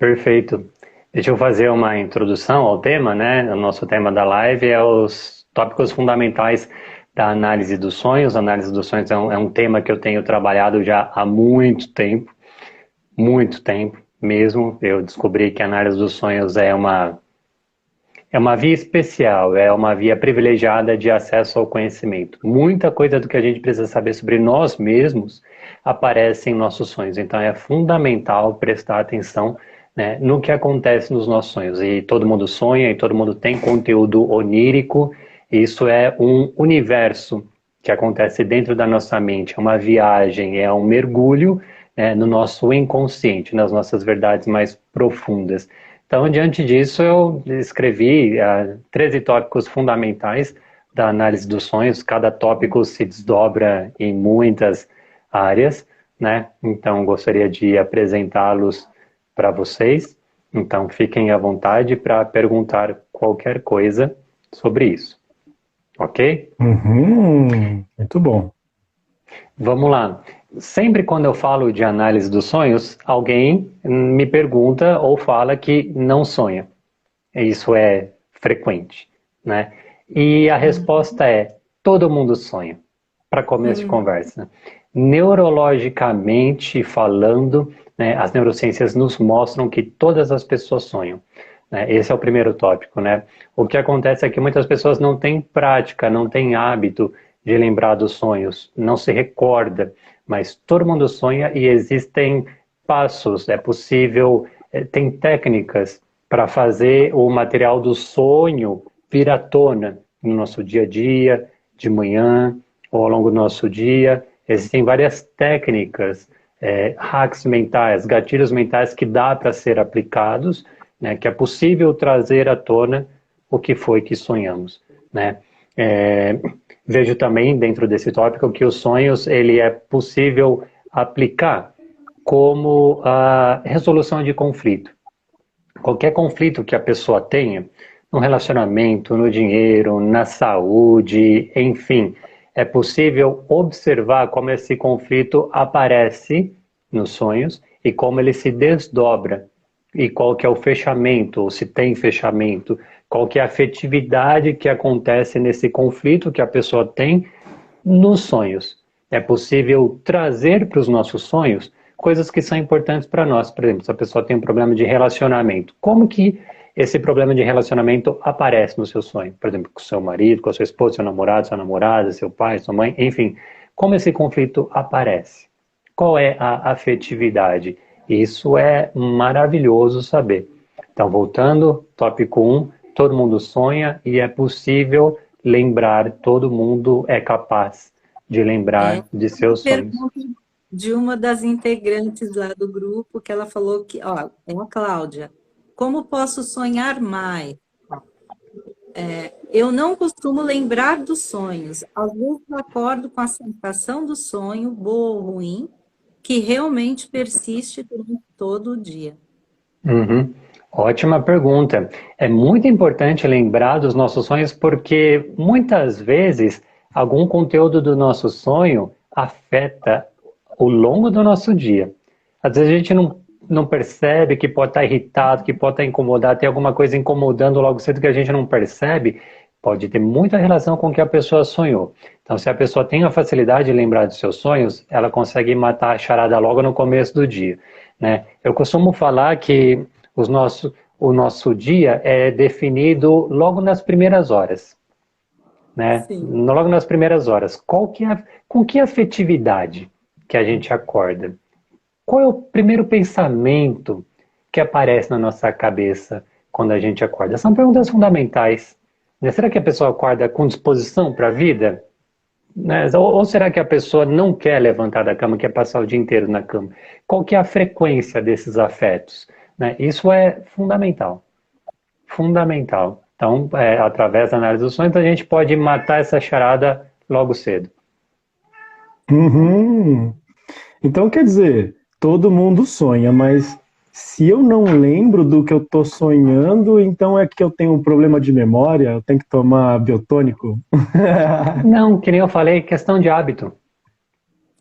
Perfeito. Deixa eu fazer uma introdução ao tema, né? O nosso tema da live é os tópicos fundamentais da análise dos sonhos. A análise dos sonhos é um tema que eu tenho trabalhado já há muito tempo mesmo. Eu descobri que a análise dos sonhos é uma via especial, é uma via privilegiada de acesso ao conhecimento. Muita coisa do que a gente precisa saber sobre nós mesmos aparece em nossos sonhos. Então é fundamental prestar atenção, né, no que acontece nos nossos sonhos. E todo mundo sonha e todo mundo tem conteúdo onírico. Isso é um universo que acontece dentro da nossa mente, é uma viagem, é um mergulho, né, no nosso inconsciente, nas nossas verdades mais profundas. Então, diante disso, eu escrevi 13 tópicos fundamentais da análise dos sonhos. Cada tópico se desdobra em muitas áreas, né? Então, gostaria de apresentá-los para vocês. Então, fiquem à vontade para perguntar qualquer coisa sobre isso, ok? Muito bom. Vamos lá. Sempre quando eu falo de análise dos sonhos, alguém me pergunta ou fala que não sonha. Isso é frequente, né? E a resposta é: todo mundo sonha, para começo de Uhum. conversa. Neurologicamente falando, né, as neurociências nos mostram que todas as pessoas sonham, né? Esse é o primeiro tópico, né? O que acontece é que muitas pessoas não têm prática, não têm hábito de lembrar dos sonhos, não se recorda, mas todo mundo sonha e existem passos, é possível, tem técnicas para fazer o material do sonho vir à tona no nosso dia a dia, de manhã ou ao longo do nosso dia. Existem várias técnicas, hacks mentais, gatilhos mentais que dá para ser aplicados, né, que é possível trazer à tona o que foi que sonhamos, né? Vejo também dentro desse tópico que os sonhos ele é possível aplicar como a resolução de conflito. Qualquer conflito que a pessoa tenha, no relacionamento, no dinheiro, na saúde, enfim, é possível observar como esse conflito aparece nos sonhos e como ele se desdobra e qual que é o fechamento, ou se tem fechamento, qual que é a afetividade que acontece nesse conflito que a pessoa tem nos sonhos. É possível trazer para os nossos sonhos coisas que são importantes para nós. Por exemplo, se a pessoa tem um problema de relacionamento, como que esse problema de relacionamento aparece no seu sonho? Por exemplo, com o seu marido, com a sua esposa, seu namorado, sua namorada, seu pai, sua mãe, enfim. Como esse conflito aparece? Qual é a afetividade? Isso é maravilhoso saber. Então, voltando, tópico 1, todo mundo sonha e é possível lembrar, todo mundo é capaz de lembrar de Uma seus sonhos. pergunta de uma das integrantes lá do grupo, que ela falou que, ó, é a Cláudia, como posso sonhar mais? Eu não costumo lembrar dos sonhos. Às vezes eu acordo com a sensação do sonho, boa ou ruim, que realmente persiste durante todo o dia. Uhum. Ótima pergunta. É muito importante lembrar dos nossos sonhos porque muitas vezes algum conteúdo do nosso sonho afeta o longo do nosso dia. Às vezes a gente não percebe que pode estar irritado, que pode estar incomodado, tem alguma coisa incomodando logo cedo que a gente não percebe, pode ter muita relação com o que a pessoa sonhou. Então, se a pessoa tem a facilidade de lembrar dos seus sonhos, ela consegue matar a charada logo no começo do dia, né? Eu costumo falar que o nosso dia é definido logo nas primeiras horas, né? Sim. Logo nas primeiras horas. Com que afetividade que a gente acorda? Qual é o primeiro pensamento que aparece na nossa cabeça quando a gente acorda? São perguntas fundamentais, né? Será que a pessoa acorda com disposição para a vida? Né? Ou será que a pessoa não quer levantar da cama, quer passar o dia inteiro na cama? Qual que é a frequência desses afetos? Né? Isso é fundamental, fundamental. Então, através da análise dos sonhos, a gente pode matar essa charada logo cedo. Uhum. Então, quer dizer, todo mundo sonha, mas se eu não lembro do que eu tô sonhando, então é que eu tenho um problema de memória, eu tenho que tomar biotônico? Não, que nem eu falei, questão de hábito.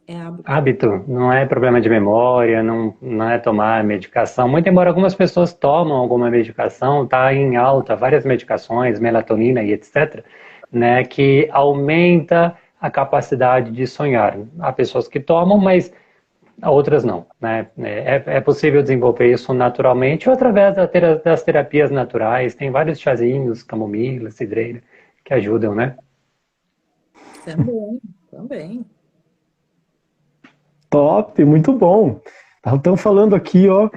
É hábito. Hábito, não é problema de memória, não é tomar medicação. Muito embora algumas pessoas tomam alguma medicação, tá em alta, várias medicações, melatonina e etc., né, que aumenta a capacidade de sonhar. Há pessoas que tomam, mas outras não, né? É possível desenvolver isso naturalmente ou através das terapias naturais. Tem vários chazinhos, camomila, cidreira, que ajudam, né? Também, também. Top, muito bom. Estamos falando aqui, ó,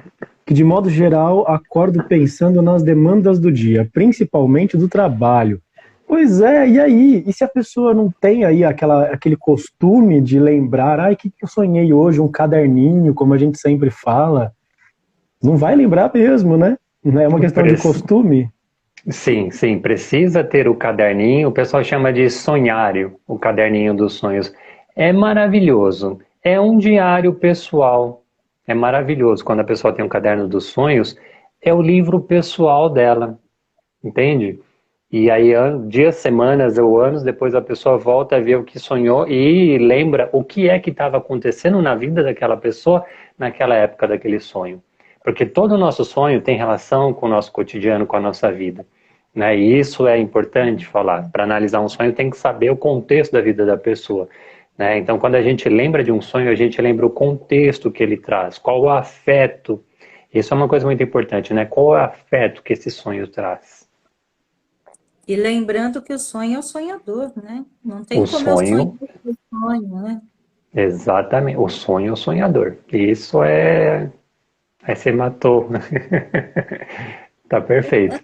que de modo geral acordo pensando nas demandas do dia, principalmente do trabalho. Pois é, e aí? E se a pessoa não tem aí aquele costume de lembrar, ai, o que eu sonhei hoje? Um caderninho, como a gente sempre fala, não vai lembrar mesmo, né? Não é uma questão de Prec- costume. Sim, sim, precisa ter o caderninho, o pessoal chama de sonhário, o caderninho dos sonhos. É maravilhoso, é um diário pessoal, é maravilhoso quando a pessoa tem um caderno dos sonhos, é o livro pessoal dela, entende? E aí, dias, semanas ou anos depois, a pessoa volta a ver o que sonhou e lembra o que é que estava acontecendo na vida daquela pessoa naquela época daquele sonho. Porque todo o nosso sonho tem relação com o nosso cotidiano, com a nossa vida. Né? E isso é importante falar. Para analisar um sonho, tem que saber o contexto da vida da pessoa. Né? Então, quando a gente lembra de um sonho, a gente lembra o contexto que ele traz, qual o afeto. Isso é uma coisa muito importante, né? Qual é o afeto que esse sonho traz? E lembrando que o sonho é o sonhador, né? Não tem O como eu sonhar sonho, o sonho, né? exatamente, o sonho é o sonhador. Isso é. Aí você matou. Tá perfeito.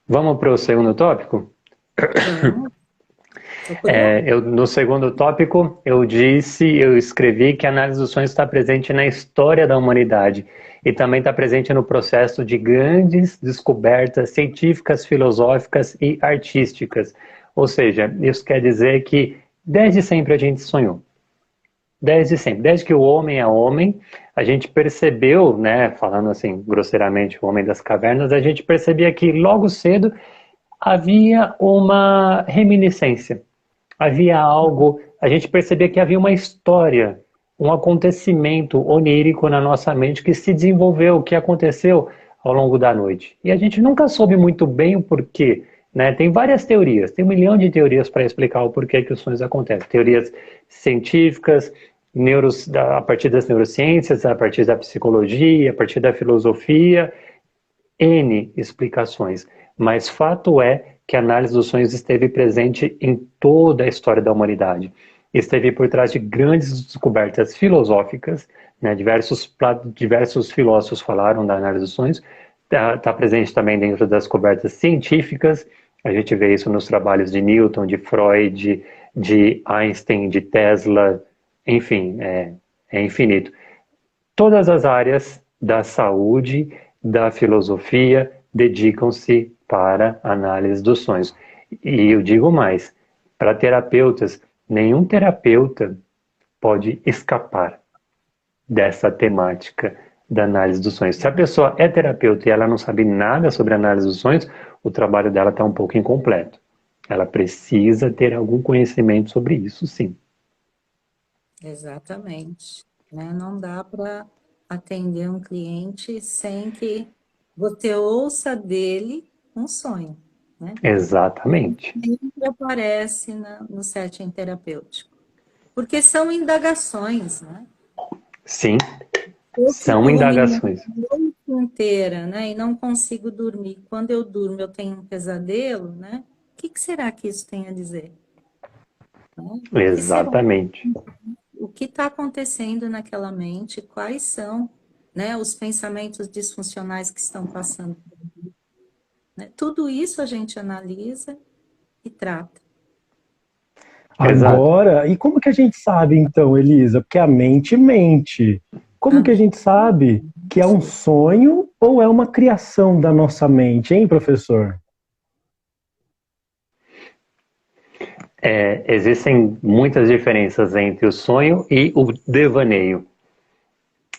Vamos para o segundo tópico? Vamos, tô curiosa. No segundo tópico, eu escrevi que a análise dos sonhos está presente na história da humanidade e também está presente no processo de grandes descobertas científicas, filosóficas e artísticas. Ou seja, isso quer dizer que desde sempre a gente sonhou. Desde sempre, desde que o homem é homem, a gente percebeu, né, falando assim grosseiramente, o homem das cavernas, a gente percebia que logo cedo havia uma reminiscência, havia algo, a gente percebia que havia uma história, um acontecimento onírico na nossa mente que se desenvolveu, que aconteceu ao longo da noite. E a gente nunca soube muito bem o porquê, né? Tem várias teorias, tem 1 milhão de teorias para explicar o porquê que os sonhos acontecem. Teorias científicas, a partir das neurociências, a partir da psicologia, a partir da filosofia, N explicações, mas fato é que a análise dos sonhos esteve presente em toda a história da humanidade. Esteve por trás de grandes descobertas filosóficas, né? Diversos filósofos falaram da análise dos sonhos, está presente também dentro das descobertas científicas, a gente vê isso nos trabalhos de Newton, de Freud, de Einstein, de Tesla, enfim, é infinito. Todas as áreas da saúde, da filosofia, dedicam-se para a análise dos sonhos. E eu digo mais, para terapeutas, nenhum terapeuta pode escapar dessa temática da análise dos sonhos. Se a pessoa é terapeuta e ela não sabe nada sobre a análise dos sonhos, o trabalho dela está um pouco incompleto. Ela precisa ter algum conhecimento sobre isso, sim. Exatamente. Né? Não dá para atender um cliente sem que você ouça dele um sonho, né? Exatamente. Sempre aparece no setting terapêutico. Porque são indagações, né? Sim, Eu são fico ruminando indagações. a noite inteira, né? E não consigo dormir. Quando eu durmo, eu tenho um pesadelo, né? O que será que isso tem a dizer? Né? O que será? Exatamente. O que está acontecendo naquela mente? Quais são, né, os pensamentos disfuncionais que estão passando? Né? Tudo isso a gente analisa e trata. Exato. Agora, e como que a gente sabe então, Elisa? Porque a mente mente. Como que a gente sabe que é um sonho ou é uma criação da nossa mente, hein, professor? Existem muitas diferenças entre o sonho e o devaneio.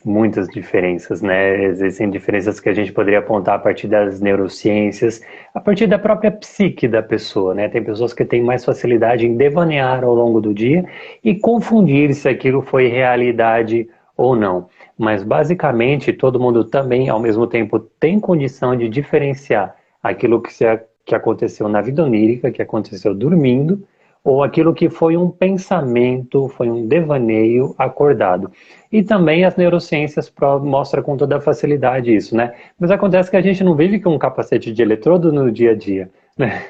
muitas diferenças, né? Existem diferenças que a gente poderia apontar a partir das neurociências, a partir da própria psique da pessoa, né? Tem pessoas que têm mais facilidade em devanear ao longo do dia e confundir se aquilo foi realidade ou não. Mas basicamente todo mundo também, ao mesmo tempo, tem condição de diferenciar aquilo que aconteceu na vida onírica, que aconteceu dormindo, ou aquilo que foi um pensamento, foi um devaneio acordado. E também as neurociências mostram com toda facilidade isso, né? Mas acontece que a gente não vive com um capacete de eletrodo no dia a dia, né?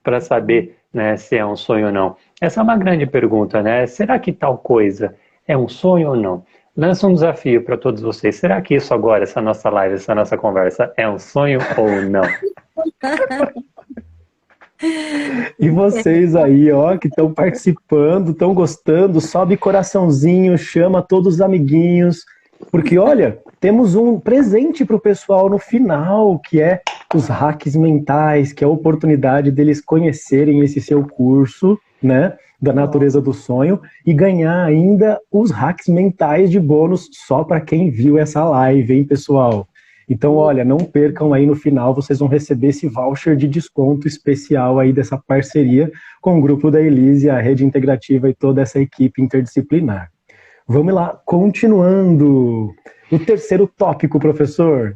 Para saber, né, se é um sonho ou não. Essa é uma grande pergunta, né? Será que tal coisa é um sonho ou não? Lança um desafio para todos vocês. Será que isso agora, essa nossa live, essa nossa conversa, é um sonho ou não? E vocês aí, ó, que estão participando, estão gostando, sobe coraçãozinho, chama todos os amiguinhos, porque olha, temos um presente para o pessoal no final, que é os hacks mentais, que é a oportunidade deles conhecerem esse seu curso, né, da natureza do sonho, e ganhar ainda os hacks mentais de bônus só para quem viu essa live, hein, pessoal? Então, olha, não percam aí no final, vocês vão receber esse voucher de desconto especial aí dessa parceria com o grupo da Elise, a Rede Integrativa e toda essa equipe interdisciplinar. Vamos lá, continuando. O terceiro tópico, professor.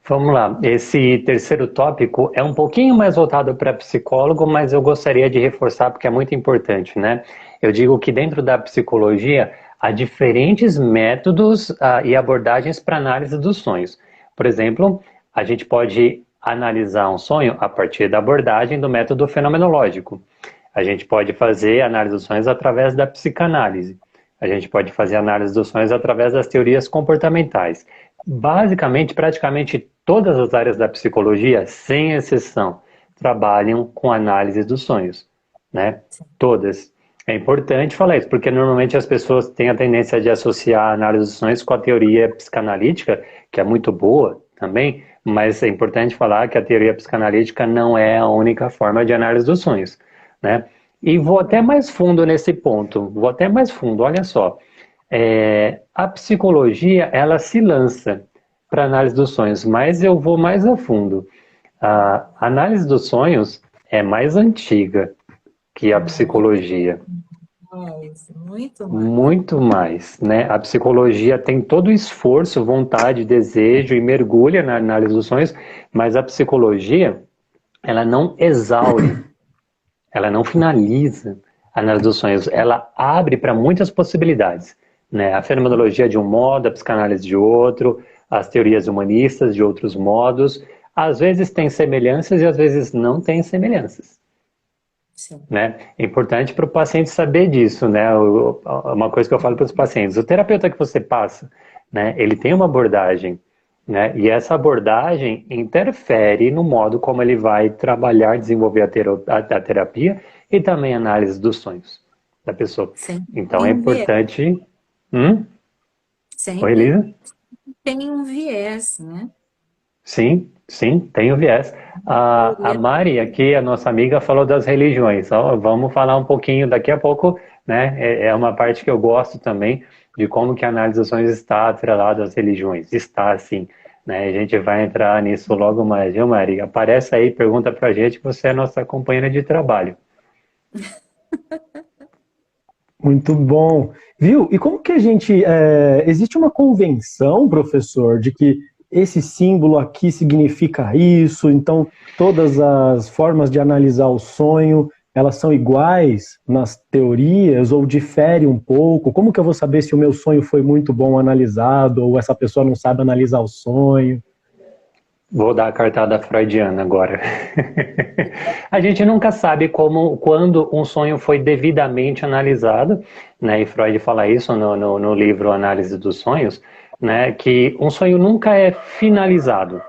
Vamos lá, esse terceiro tópico é um pouquinho mais voltado para psicólogo, mas eu gostaria de reforçar porque é muito importante, né? Eu digo que dentro da psicologia há diferentes métodos e abordagens para análise dos sonhos. Por exemplo, a gente pode analisar um sonho a partir da abordagem do método fenomenológico. A gente pode fazer análise dos sonhos através da psicanálise. A gente pode fazer análise dos sonhos através das teorias comportamentais. Basicamente, praticamente todas as áreas da psicologia, sem exceção, trabalham com análise dos sonhos, né? Todas. É importante falar isso, porque normalmente as pessoas têm a tendência de associar a análise dos sonhos com a teoria psicanalítica, que é muito boa também, mas é importante falar que a teoria psicanalítica não é a única forma de análise dos sonhos, né? E vou até mais fundo nesse ponto, olha só. A psicologia, ela se lança para análise dos sonhos, mas eu vou mais a fundo. A análise dos sonhos é mais antiga que a psicologia. Muito mais. Muito mais, né? A psicologia tem todo o esforço, vontade, desejo e mergulha na análise dos sonhos, mas a psicologia, ela não exaure, ela não finaliza a análise dos sonhos, ela abre para muitas possibilidades, né? A fenomenologia de um modo, a psicanálise de outro, as teorias humanistas de outros modos, às vezes tem semelhanças e às vezes não tem semelhanças. Sim. Né? É importante para o paciente saber disso, né? Uma coisa que eu falo para os pacientes, o terapeuta que você passa, né, ele tem uma abordagem, né? E essa abordagem interfere no modo como ele vai trabalhar, desenvolver a terapia e também a análise dos sonhos da pessoa. Sim. Então é importante... Sempre Oi, Elisa? tem um viés, né? Sim, tem o viés. A Mari, aqui, a nossa amiga, falou das religiões. Vamos falar um pouquinho daqui a pouco, né? É uma parte que eu gosto também, de como que a análise dos sonhos está atrelada às religiões. Está, sim. Né? A gente vai entrar nisso logo mais, viu, Mari? Aparece aí, pergunta pra gente, que você é nossa companheira de trabalho. Muito bom. Viu? E como que a gente... existe uma convenção, professor, de que esse símbolo aqui significa isso, então todas as formas de analisar o sonho, elas são iguais nas teorias ou diferem um pouco? Como que eu vou saber se o meu sonho foi muito bom analisado ou essa pessoa não sabe analisar o sonho? Vou dar a cartada freudiana agora. A gente nunca sabe quando um sonho foi devidamente analisado, né? E Freud fala isso no livro Análise dos Sonhos, né? Que um sonho nunca é finalizado.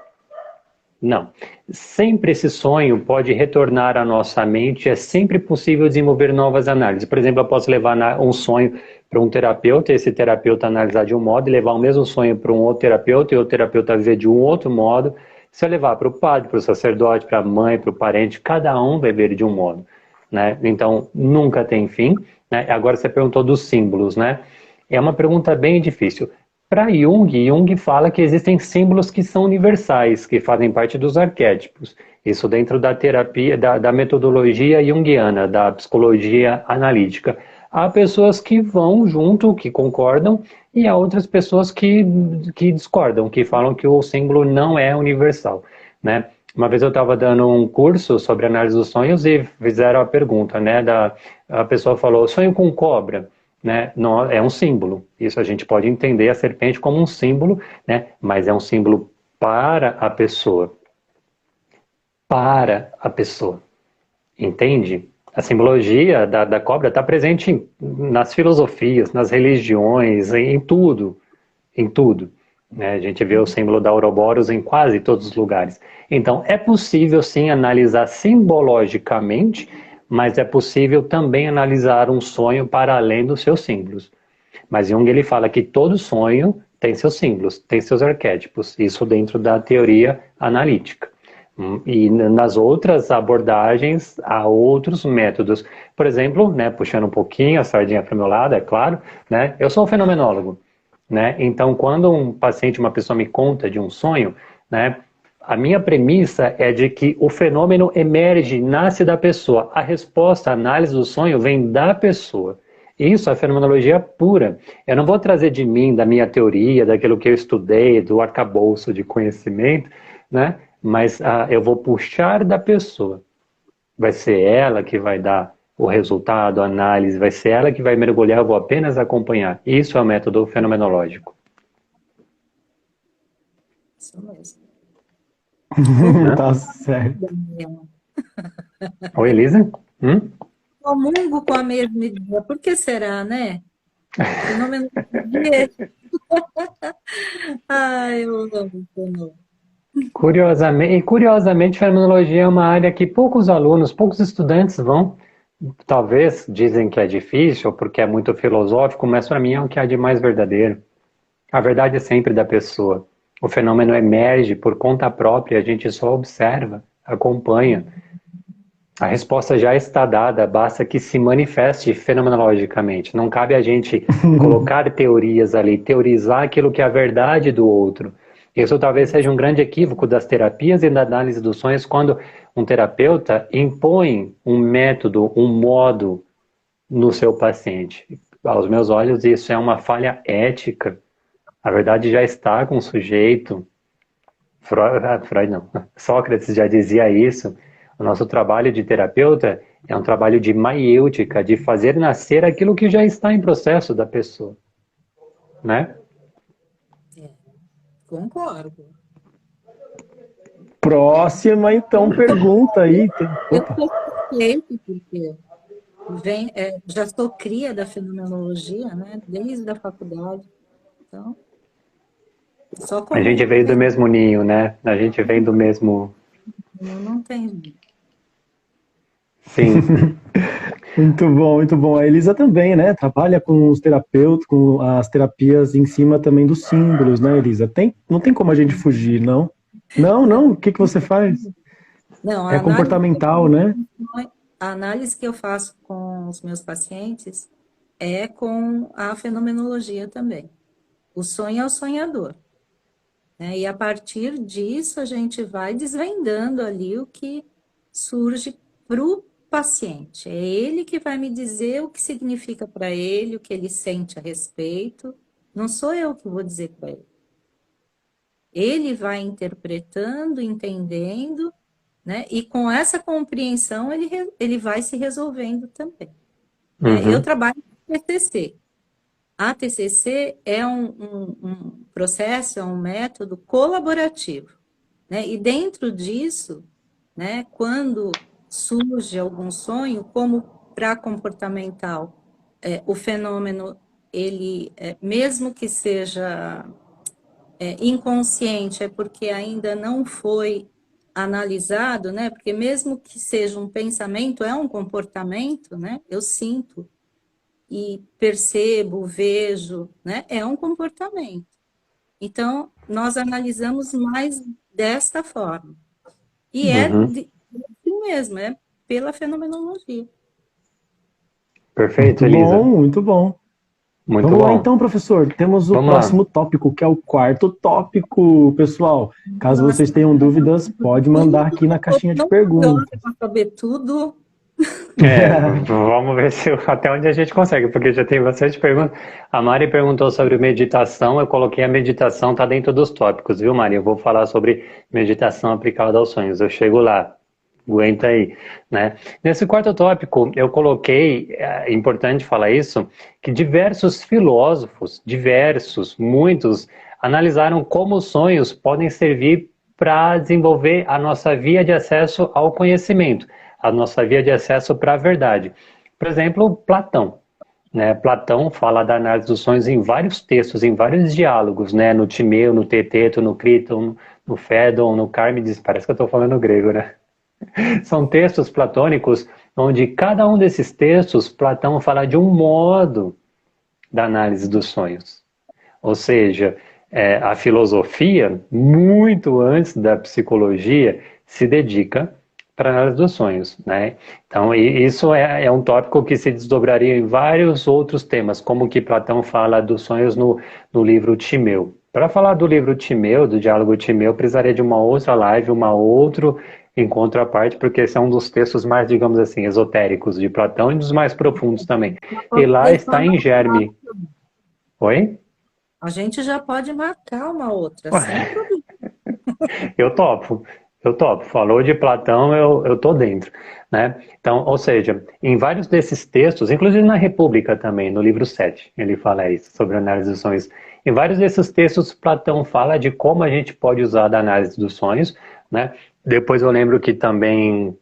Não. Sempre esse sonho pode retornar à nossa mente, é sempre possível desenvolver novas análises. Por exemplo, eu posso levar um sonho para um terapeuta, esse terapeuta analisar de um modo, e levar o mesmo sonho para um outro terapeuta, e o terapeuta ver de um outro modo. Se eu levar para o padre, para o sacerdote, para a mãe, para o parente, cada um vai ver de um modo, né? Então, nunca tem fim, né? Agora você perguntou dos símbolos, né? É uma pergunta bem difícil. Para Jung, Jung fala que existem símbolos que são universais, que fazem parte dos arquétipos. Isso dentro da terapia, da metodologia junguiana, da psicologia analítica. Há pessoas que vão junto, que concordam, e há outras pessoas que discordam, que falam que o símbolo não é universal, né? Uma vez eu estava dando um curso sobre análise dos sonhos e fizeram a pergunta, né? A pessoa falou, sonho com cobra, né? Não, é um símbolo. Isso a gente pode entender a serpente como um símbolo, né? Mas é um símbolo para a pessoa. Para a pessoa. Entende? A simbologia da cobra está presente nas filosofias, nas religiões, em tudo. Em tudo. Né? A gente vê o símbolo da Ouroboros em quase todos os lugares. Então, é possível sim analisar simbologicamente, mas é possível também analisar um sonho para além dos seus símbolos. Mas Jung ele fala que todo sonho tem seus símbolos, tem seus arquétipos, isso dentro da teoria analítica. E nas outras abordagens, há outros métodos. Por exemplo, né, puxando um pouquinho a sardinha para o meu lado, é claro, né, eu sou um fenomenólogo. Né? Então, quando um paciente, uma pessoa me conta de um sonho, né, a minha premissa é de que o fenômeno emerge, nasce da pessoa. A resposta, a análise do sonho vem da pessoa. Isso é fenomenologia pura. Eu não vou trazer de mim, da minha teoria, daquilo que eu estudei, do arcabouço de conhecimento, né? Mas eu vou puxar da pessoa. Vai ser ela que vai dar o resultado, a análise, vai ser ela que vai mergulhar, eu vou apenas acompanhar. Isso é o método fenomenológico. Isso mesmo. Tá certo. Oi, Elisa? Comungo com a mesma ideia. Por que será, né? Fenômeno. Ai, eu amo, Senhor. Curiosamente, fenomenologia é uma área que poucos alunos, poucos estudantes vão. Talvez dizem que é difícil, porque é muito filosófico, mas para mim é o que há de mais verdadeiro. A verdade é sempre da pessoa. O fenômeno emerge por conta própria, a gente só observa, acompanha. A resposta já está dada, basta que se manifeste fenomenologicamente. Não cabe a gente colocar teorias ali, teorizar aquilo que é a verdade do outro. Isso talvez seja um grande equívoco das terapias e da análise dos sonhos, quando um terapeuta impõe um método, um modo no seu paciente. Aos meus olhos, isso é uma falha ética. A verdade já está com o sujeito. Freud não. Sócrates já dizia isso. O nosso trabalho de terapeuta é um trabalho de maiêutica, de fazer nascer aquilo que já está em processo da pessoa. Né? Concordo. Próxima, então, pergunta aí. Eu estou suspeito, porque já sou cria da fenomenologia, né? Desde a faculdade. Então, só A gente veio do mesmo ninho, né? A gente vem do mesmo... Não tem. Sim. Muito bom, muito bom. A Elisa também, né? Trabalha com os terapeutas, com as terapias em cima também dos símbolos, né, Elisa? Não tem como a gente fugir, não? Não. O que você faz? Não, É comportamental, né? A análise que eu faço com os meus pacientes é com a fenomenologia também. O sonho é o sonhador. Né? E a partir disso, a gente vai desvendando ali o que surge para o paciente. É ele que vai me dizer o que significa para ele, o que ele sente a respeito. Não sou eu que vou dizer para ele. Ele vai interpretando, entendendo, né? E com essa compreensão ele vai se resolvendo também. Uhum. Eu trabalho com TCC. A TCC é um processo, é um método colaborativo. Né? E dentro disso, né, quando surge algum sonho, como para comportamental, o fenômeno, ele, mesmo que seja inconsciente, é porque ainda não foi analisado, né? Porque mesmo que seja um pensamento, é um comportamento, né? Eu sinto e percebo, vejo, né? É um comportamento. Então, nós analisamos mais desta forma. E é assim mesmo, é pela fenomenologia. Perfeito, Muito Elisa. bom, muito bom. Muito Vamos lá bom. então, professor. Temos o Vamos lá. próximo tópico, que é o quarto tópico. Pessoal, caso vocês tenham dúvidas, pode mandar aqui na caixinha de perguntas. Para saber tudo. Vamos ver se até onde a gente consegue, porque já tem bastante perguntas. A Mari perguntou sobre meditação, eu coloquei a meditação, tá dentro dos tópicos, viu, Mari? Eu vou falar sobre meditação aplicada aos sonhos, eu chego lá, aguenta aí, né? Nesse quarto tópico, eu coloquei, é importante falar isso, que diversos filósofos, muitos, analisaram como os sonhos podem servir para desenvolver a nossa via de acesso ao conhecimento, a nossa via de acesso para a verdade. Por exemplo, Platão. Né? Platão fala da análise dos sonhos em vários textos, em vários diálogos, né? No Timeu, no Teteto, no Criton, no Fédon, no Cármides, parece que eu estou falando grego, né? São textos platônicos onde cada um desses textos, Platão fala de um modo da análise dos sonhos. Ou seja, a filosofia, muito antes da psicologia, se dedica para a análise dos sonhos, né? Então, isso é um tópico que se desdobraria em vários outros temas, como que Platão fala dos sonhos no livro Timeu. Para falar do livro Timeu, do diálogo Timeu, precisaria de uma outra live, uma outro encontro à parte, porque esse é um dos textos mais, digamos assim, esotéricos de Platão e dos mais profundos também. E lá está em germe. Oi? A gente já pode marcar uma outra, sem problema. Eu topo. Falou de Platão, eu tô dentro, né? Então, ou seja, em vários desses textos, inclusive na República também, no livro 7, ele fala isso, sobre análise dos sonhos. Em vários desses textos, Platão fala de como a gente pode usar da análise dos sonhos, né? Depois eu lembro que também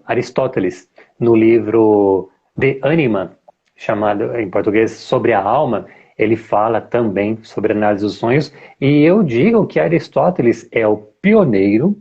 Aristóteles, no livro De Anima, chamado em português Sobre a Alma, ele fala também sobre a análise dos sonhos, e eu digo que Aristóteles é o pioneiro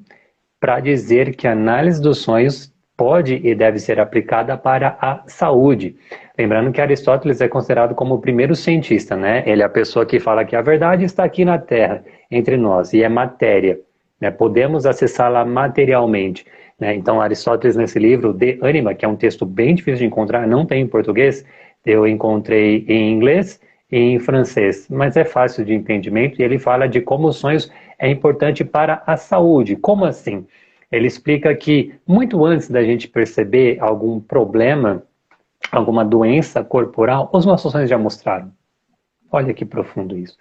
para dizer que a análise dos sonhos pode e deve ser aplicada para a saúde. Lembrando que Aristóteles é considerado como o primeiro cientista, né? Ele é a pessoa que fala que a verdade está aqui na Terra, entre nós, e é matéria, né? Podemos acessá-la materialmente, né? Então, Aristóteles, nesse livro, De Anima, que é um texto bem difícil de encontrar, não tem em português, eu encontrei em inglês e em francês, mas é fácil de entendimento, e ele fala de como os sonhos é importante para a saúde. Como assim? Ele explica que muito antes da gente perceber algum problema, alguma doença corporal, os nossos sonhos já mostraram. Olha que profundo isso.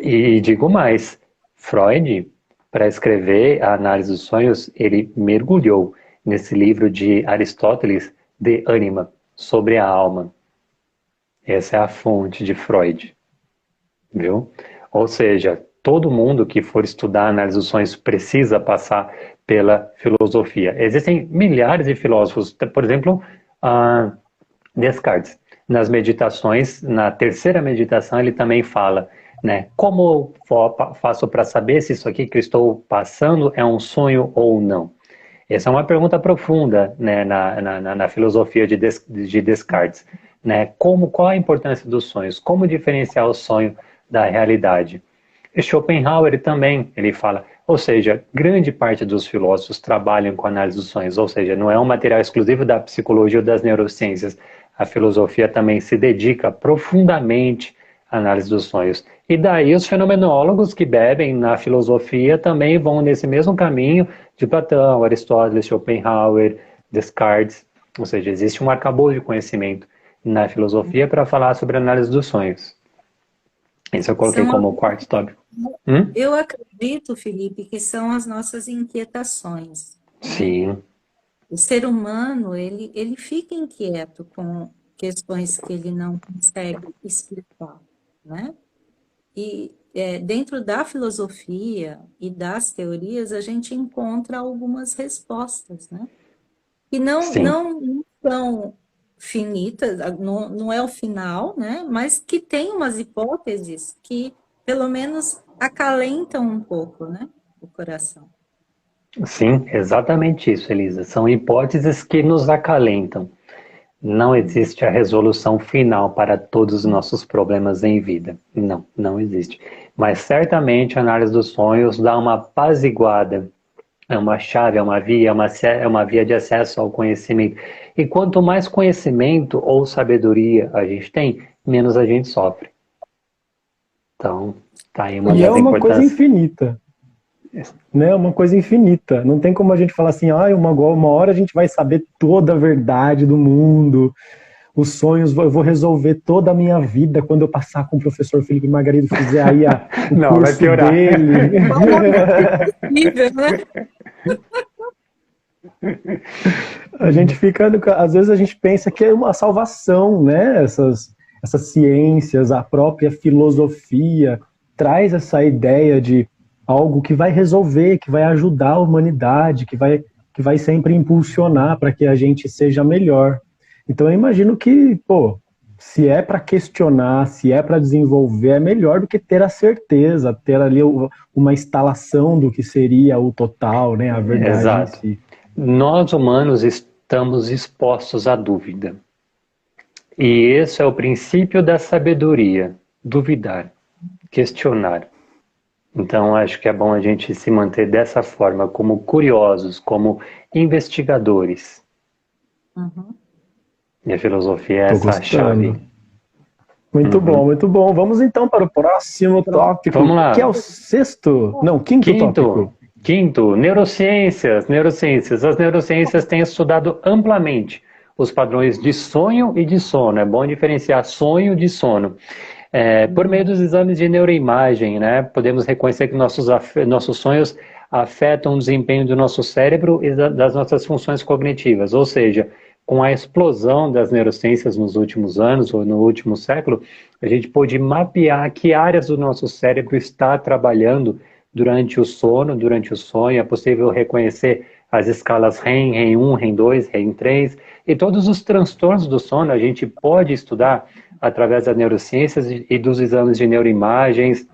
E digo mais, Freud, para escrever a análise dos sonhos, ele mergulhou nesse livro de Aristóteles, De Anima, sobre a alma. Essa é a fonte de Freud, viu? Ou seja, todo mundo que for estudar a análise dos sonhos precisa passar pela filosofia. Existem milhares de filósofos, por exemplo, Descartes. Nas meditações, na terceira meditação, ele também fala, né? Como eu faço para saber se isso aqui que eu estou passando é um sonho ou não? Essa é uma pergunta profunda, né, na filosofia de Descartes. Né? Qual a importância dos sonhos? Como diferenciar o sonho da realidade? E Schopenhauer também, ele fala, ou seja, grande parte dos filósofos trabalham com análise dos sonhos, ou seja, não é um material exclusivo da psicologia ou das neurociências. A filosofia também se dedica profundamente à análise dos sonhos. E daí os fenomenólogos que bebem na filosofia também vão nesse mesmo caminho de Platão, Aristóteles, Schopenhauer, Descartes. Ou seja, existe um arcabouço de conhecimento na filosofia para falar sobre a análise dos sonhos. Isso eu coloquei como quarto tópico. Eu acredito, Felipe, que são as nossas inquietações. Sim. O ser humano, ele fica inquieto com questões que ele não consegue explicar, né? E dentro da filosofia e das teorias, a gente encontra algumas respostas, né? E não são finitas, não é o final, né? Mas que tem umas hipóteses que, pelo menos, acalentam um pouco, né? O coração. Sim, exatamente isso, Elisa. São hipóteses que nos acalentam. Não existe a resolução final para todos os nossos problemas em vida. Não, não existe. Mas certamente a análise dos sonhos dá uma apaziguada. É uma chave, é uma via de acesso ao conhecimento. E quanto mais conhecimento ou sabedoria a gente tem, menos a gente sofre. Então, tá aí uma E é das uma coisa importâncias. infinita, né? Uma coisa infinita. Não tem como a gente falar assim, uma hora a gente vai saber toda a verdade do mundo, os sonhos, eu vou resolver toda a minha vida quando eu passar com o professor Felipe Margarido, fizer aí o Não, vai curso piorar. dele. Nível, né? A gente fica, às vezes a gente pensa que é uma salvação, né? Essas ciências, a própria filosofia traz essa ideia de algo que vai resolver, que vai ajudar a humanidade, que vai sempre impulsionar para que a gente seja melhor. Então eu imagino que, pô, se é para questionar, se é para desenvolver, é melhor do que ter a certeza, ter ali uma instalação do que seria o total, né? A verdade em Exato. si. Nós humanos estamos expostos à dúvida. E esse é o princípio da sabedoria, duvidar, questionar. Então, acho que é bom a gente se manter dessa forma, como curiosos, como investigadores. Uhum. E a filosofia é Tô essa chave. gostando. Muito bom, muito bom. Vamos então para o próximo tópico, Vamos lá. que é o sexto, não, quinto tópico. Quinto, neurociências. Neurociências. As neurociências têm estudado amplamente os padrões de sonho e de sono. É bom diferenciar sonho de sono. Por meio dos exames de neuroimagem, né, podemos reconhecer que nossos sonhos afetam o desempenho do nosso cérebro e das nossas funções cognitivas. Ou seja, com a explosão das neurociências nos últimos anos ou no último século, a gente pôde mapear que áreas do nosso cérebro está trabalhando durante o sono, durante o sonho. É possível reconhecer as escalas REM, REM 1, REM 2, REM 3 e todos os transtornos do sono a gente pode estudar através das neurociências e dos exames de neuroimagens,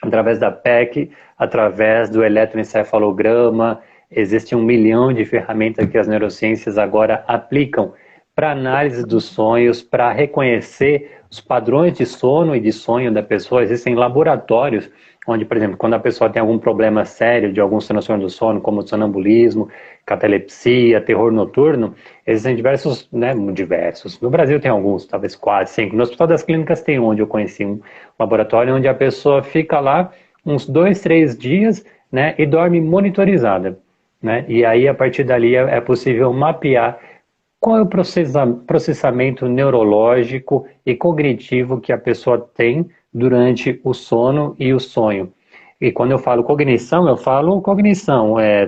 através da PEC, através do eletroencefalograma. Existe 1 milhão de ferramentas que as neurociências agora aplicam para análise dos sonhos, para reconhecer os padrões de sono e de sonho da pessoa. Existem laboratórios onde, por exemplo, quando a pessoa tem algum problema sério de alguns transtornos do sono, como sonambulismo, catalepsia, terror noturno, existem diversos, né, diversos. No Brasil tem alguns, talvez 4, 5. No Hospital das Clínicas tem onde eu conheci um laboratório onde a pessoa fica lá uns 2, 3 dias, né, e dorme monitorizada, né? E aí, a partir dali, é possível mapear qual é o processamento neurológico e cognitivo que a pessoa tem durante o sono e o sonho. E quando eu falo cognição,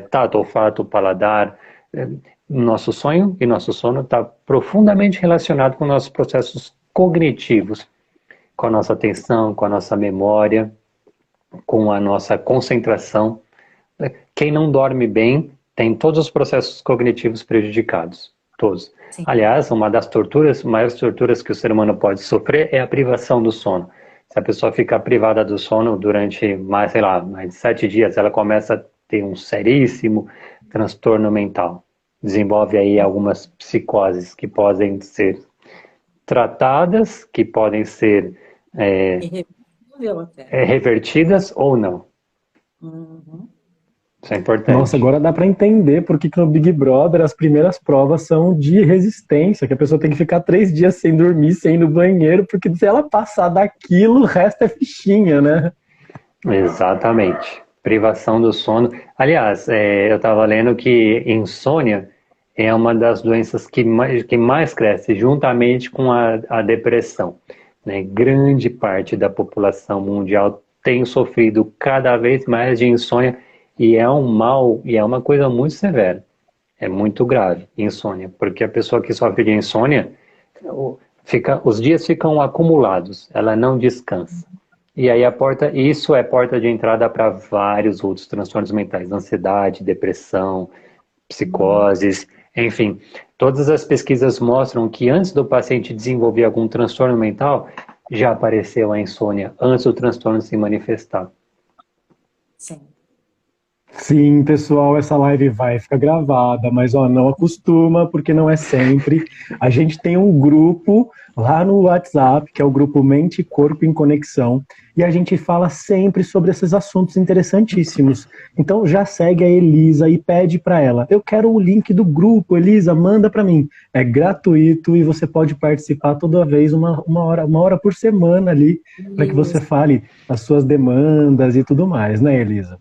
tato, olfato, paladar. Nosso sonho e nosso sono está profundamente relacionado com nossos processos cognitivos, com a nossa atenção, com a nossa memória, com a nossa concentração. Quem não dorme bem tem todos os processos cognitivos prejudicados. Todos. Sim. Aliás, uma das maiores torturas que o ser humano pode sofrer é a privação do sono. Se a pessoa fica privada do sono durante mais de 7 dias, ela começa a ter um seríssimo transtorno mental. Desenvolve aí algumas psicoses que podem ser tratadas, que podem ser Irreversível até. revertidas ou não. Uhum. Isso é importante. Nossa, agora dá para entender porque que no Big Brother as primeiras provas são de resistência, que a pessoa tem que ficar 3 dias sem dormir, sem ir no banheiro, porque se ela passar daquilo, o resto é fichinha, né? Exatamente. Privação do sono. Aliás, eu estava lendo que insônia é uma das doenças que mais cresce, juntamente com a depressão, né? Grande parte da população mundial tem sofrido cada vez mais de insônia e é um mal, e é uma coisa muito severa. É muito grave, insônia, porque a pessoa que sofre de insônia, os dias ficam acumulados, ela não descansa. E aí isso é porta de entrada para vários outros transtornos mentais, ansiedade, depressão, psicoses, enfim. Todas as pesquisas mostram que antes do paciente desenvolver algum transtorno mental, já apareceu a insônia, antes do transtorno se manifestar. Sim. Sim, pessoal, essa live vai ficar gravada, mas ó, não acostuma, porque não é sempre. A gente tem um grupo lá no WhatsApp, que é o grupo Mente e Corpo em Conexão, e a gente fala sempre sobre esses assuntos interessantíssimos. Então já segue a Elisa e pede para ela: eu quero o link do grupo, Elisa, manda para mim. É gratuito e você pode participar toda vez, uma hora por semana ali, para que você Isso, fale as suas demandas e tudo mais, né, Elisa?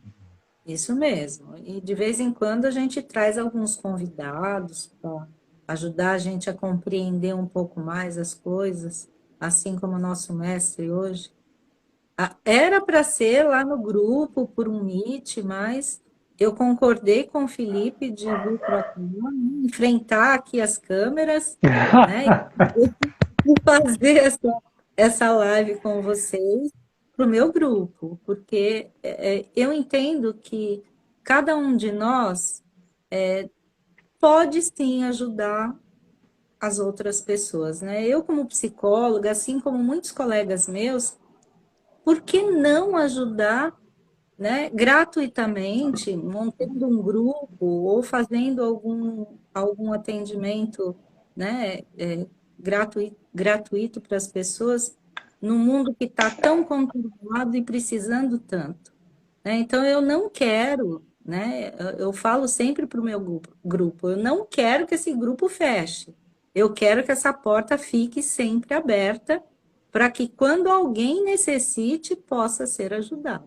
isso mesmo. E de vez em quando a gente traz alguns convidados para ajudar a gente a compreender um pouco mais as coisas, assim como o nosso mestre hoje. Era para ser lá no grupo, por um Meet, mas eu concordei com o Felipe de vir para cá, enfrentar aqui as câmeras, né, e fazer essa live com vocês para o meu grupo, porque eu entendo que cada um de nós pode sim ajudar as outras pessoas, né? Eu, como psicóloga, assim como muitos colegas meus, por que não ajudar, né, gratuitamente, montando um grupo ou fazendo algum atendimento, né, gratuito para as pessoas no mundo que está tão conturbado e precisando tanto, né? Então, eu não quero, né, eu falo sempre para o meu grupo, eu não quero que esse grupo feche, eu quero que essa porta fique sempre aberta para que quando alguém necessite, possa ser ajudado.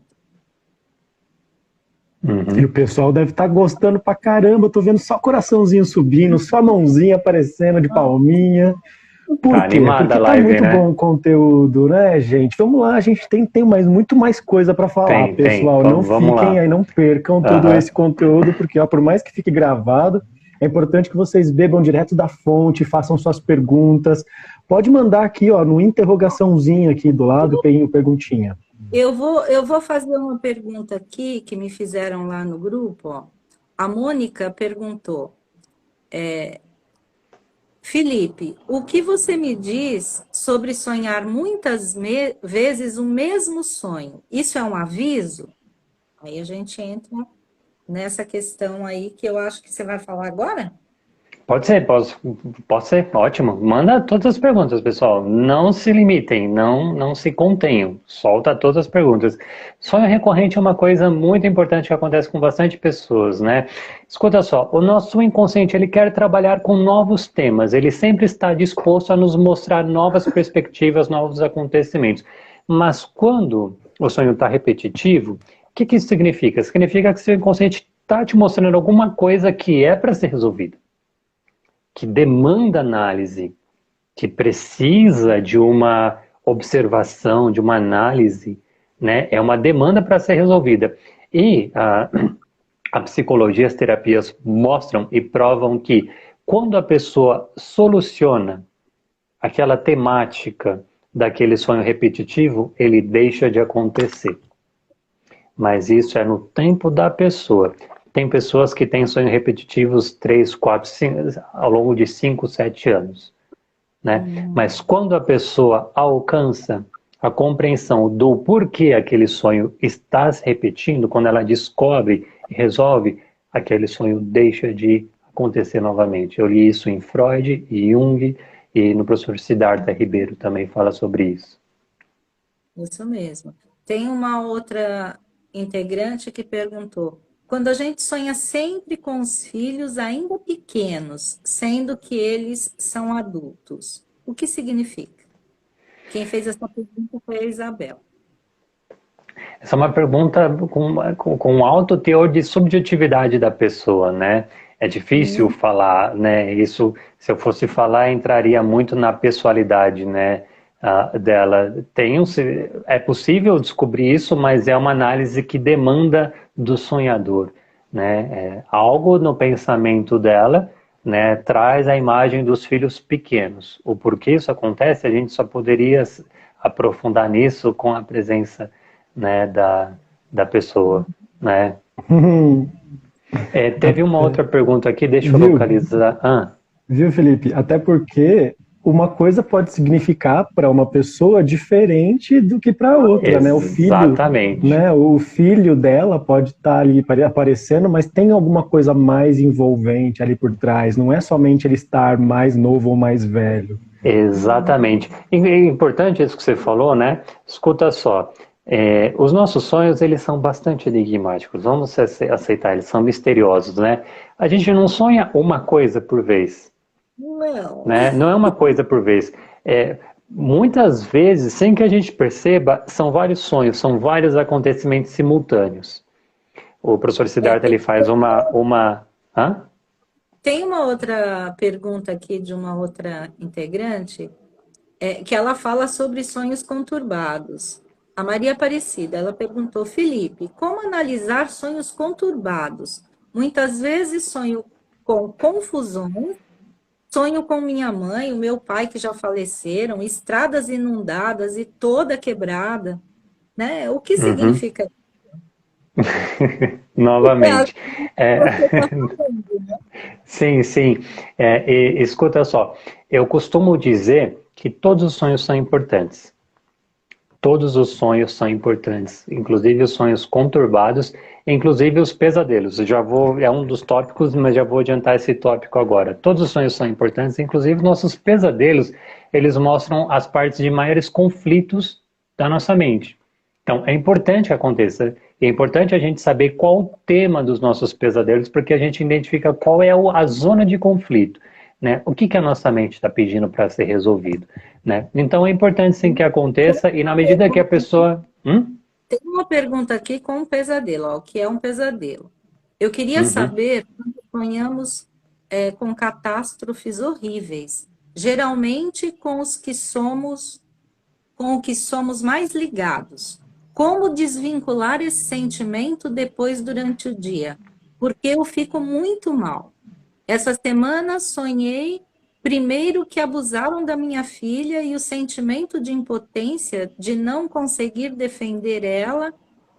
E o Uhum. pessoal deve estar gostando pra caramba. Eu tô vendo só coraçãozinho subindo, só mãozinha aparecendo de palminha. Tá Por quê? animada a Porque tá live, muito bom né? o conteúdo, né, gente? Vamos lá, a gente tem muito mais coisa para falar, Tem. pessoal. Não Vamos fiquem lá. aí, não percam todo Aham. esse conteúdo, porque ó, por mais que fique gravado, é importante que vocês bebam direto da fonte, façam suas perguntas. Pode mandar aqui, ó, no interrogaçãozinho aqui do lado, tem o perguntinha. Eu vou fazer uma pergunta aqui que me fizeram lá no grupo. Ó. A Mônica perguntou: Felipe, o que você me diz sobre sonhar muitas vezes o mesmo sonho? Isso é um aviso? Aí a gente entra nessa questão aí que eu acho que você vai falar agora? Pode ser, ótimo. Manda todas as perguntas, pessoal. Não se limitem, não se contenham. Solta todas as perguntas. Sonho recorrente é uma coisa muito importante que acontece com bastante pessoas, né? Escuta só, o nosso inconsciente, ele quer trabalhar com novos temas. Ele sempre está disposto a nos mostrar novas perspectivas, novos acontecimentos. Mas quando o sonho está repetitivo, o que isso significa? Significa que seu inconsciente está te mostrando alguma coisa que é para ser resolvida, que demanda análise, que precisa de uma observação, de uma análise, né? É uma demanda para ser resolvida. E a psicologia, as terapias mostram e provam que quando a pessoa soluciona aquela temática daquele sonho repetitivo, ele deixa de acontecer. Mas isso é no tempo da pessoa. Tem pessoas que têm sonhos repetitivos 3, 4, 5, ao longo de 5, 7 anos. Né? Mas quando a pessoa alcança a compreensão do porquê aquele sonho está se repetindo, quando ela descobre e resolve, aquele sonho deixa de acontecer novamente. Eu li isso em Freud e Jung, e no professor Siddhartha Ribeiro também fala sobre isso. Isso mesmo. Tem uma outra integrante que perguntou: quando a gente sonha sempre com os filhos ainda pequenos, sendo que eles são adultos, o que significa? Quem fez essa pergunta foi a Isabel. Essa é uma pergunta com alto teor de subjetividade da pessoa, né? É difícil Muito. falar, né? Isso, se eu fosse falar, entraria muito na pessoalidade, né? Dela. É possível descobrir isso, mas é uma análise que demanda do sonhador, né? Algo no pensamento dela, né? Traz a imagem dos filhos pequenos. O porquê isso acontece, a gente só poderia aprofundar nisso com a presença, né, da pessoa, né? Teve uma outra pergunta aqui, deixa eu Viu? localizar. Viu, Felipe? Até porque uma coisa pode significar para uma pessoa diferente do que para outra, né? Exatamente. O filho dela pode estar ali aparecendo, mas tem alguma coisa mais envolvente ali por trás. Não é somente ele estar mais novo ou mais velho. Exatamente. E é importante isso que você falou, né? Escuta só. Os nossos sonhos, eles são bastante enigmáticos. Vamos aceitar, eles são misteriosos, né? A gente não sonha uma coisa por vez. Não. Né? Não é uma coisa por vez. Muitas vezes, sem que a gente perceba, são vários sonhos, são vários acontecimentos simultâneos. O professor Siddhartha, ele faz uma... Hã? Tem uma outra pergunta aqui de uma outra integrante, que ela fala sobre sonhos conturbados. A Maria Aparecida, ela perguntou, Felipe, como analisar sonhos conturbados? Muitas vezes sonho com confusões, sonho com minha mãe, o meu pai que já faleceram, estradas inundadas e toda quebrada, né? O que significa? Novamente. Sim, sim. Escuta só, eu costumo dizer que todos os sonhos são importantes. Todos os sonhos são importantes, inclusive os sonhos conturbados, inclusive os pesadelos. É um dos tópicos, mas já vou adiantar esse tópico agora. Todos os sonhos são importantes, inclusive nossos pesadelos, eles mostram as partes de maiores conflitos da nossa mente. Então, é importante que aconteça. É importante a gente saber qual o tema dos nossos pesadelos, porque a gente identifica qual é a zona de conflito, né? O que a nossa mente está pedindo para ser resolvido, né? Então, é importante sim que aconteça e na medida que a pessoa... Tem uma pergunta aqui com um pesadelo, ó, o que é um pesadelo? Eu queria saber quando sonhamos com catástrofes horríveis, geralmente com o que somos mais ligados. Como desvincular esse sentimento depois durante o dia? Porque eu fico muito mal. Essa semana sonhei primeiro que abusaram da minha filha e o sentimento de impotência de não conseguir defender ela.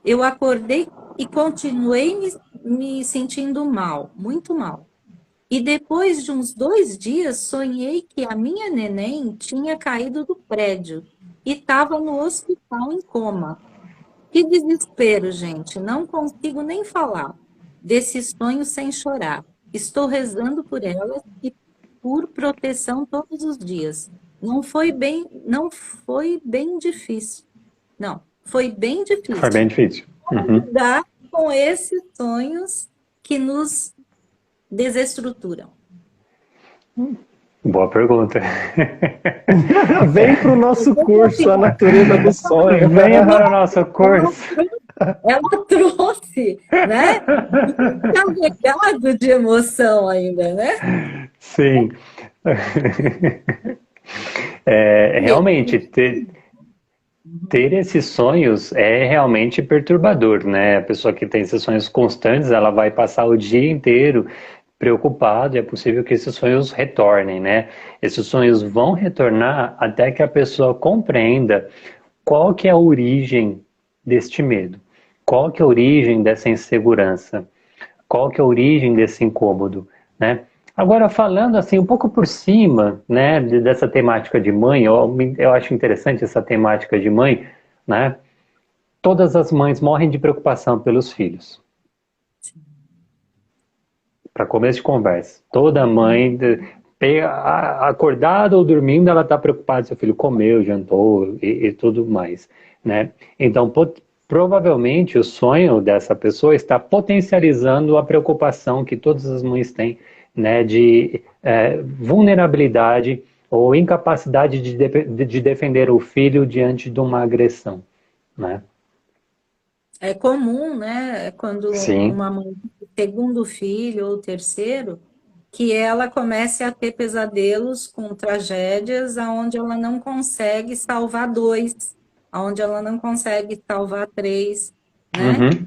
Eu acordei e continuei me sentindo mal, muito mal. E depois de uns 2 dias, sonhei que a minha neném tinha caído do prédio e estava no hospital em coma. Que desespero, gente. Não consigo nem falar desse sonho sem chorar. Estou rezando por ela e por proteção todos os dias. Não foi bem difícil. Não, foi bem difícil. Foi bem difícil. Lidar com esses sonhos que nos desestruturam. Boa pergunta. Vem para o nosso curso, A Natureza do Sonho. Venha para o nosso curso. Ela trouxe, né? Carregado de emoção ainda, né? Sim. Realmente, ter esses sonhos é realmente perturbador, né? A pessoa que tem esses sonhos constantes, ela vai passar o dia inteiro preocupado e é possível que esses sonhos retornem, né? Esses sonhos vão retornar até que a pessoa compreenda qual que é a origem deste medo, qual que é a origem dessa insegurança, qual que é a origem desse incômodo, né? Agora, falando assim um pouco por cima, né, dessa temática de mãe, eu acho interessante essa temática de mãe, né? Todas as mães morrem de preocupação pelos filhos. Para começo de conversa, toda mãe, acordada ou dormindo, ela está preocupada se o filho comeu, jantou e tudo mais, né? Então, provavelmente o sonho dessa pessoa está potencializando a preocupação que todas as mães têm, né, de vulnerabilidade ou incapacidade de defender o filho diante de uma agressão, né? É comum, né, quando Sim. uma mãe tem segundo filho ou terceiro, que ela comece a ter pesadelos com tragédias onde ela não consegue salvar 2, onde ela não consegue salvar 3, né?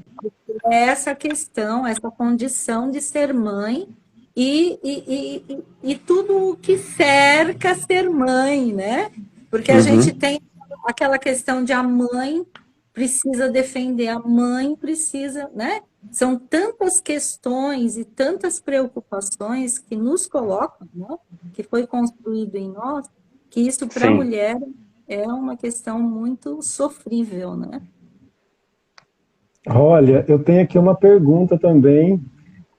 É essa questão, essa condição de ser mãe e tudo o que cerca ser mãe, né? Porque a gente tem aquela questão de a mãe precisa defender, a mãe precisa, né? São tantas questões e tantas preocupações que nos colocam, né? Que foi construído em nós, que isso para a Sim. mulher é uma questão muito sofrível, né? Olha, eu tenho aqui uma pergunta também.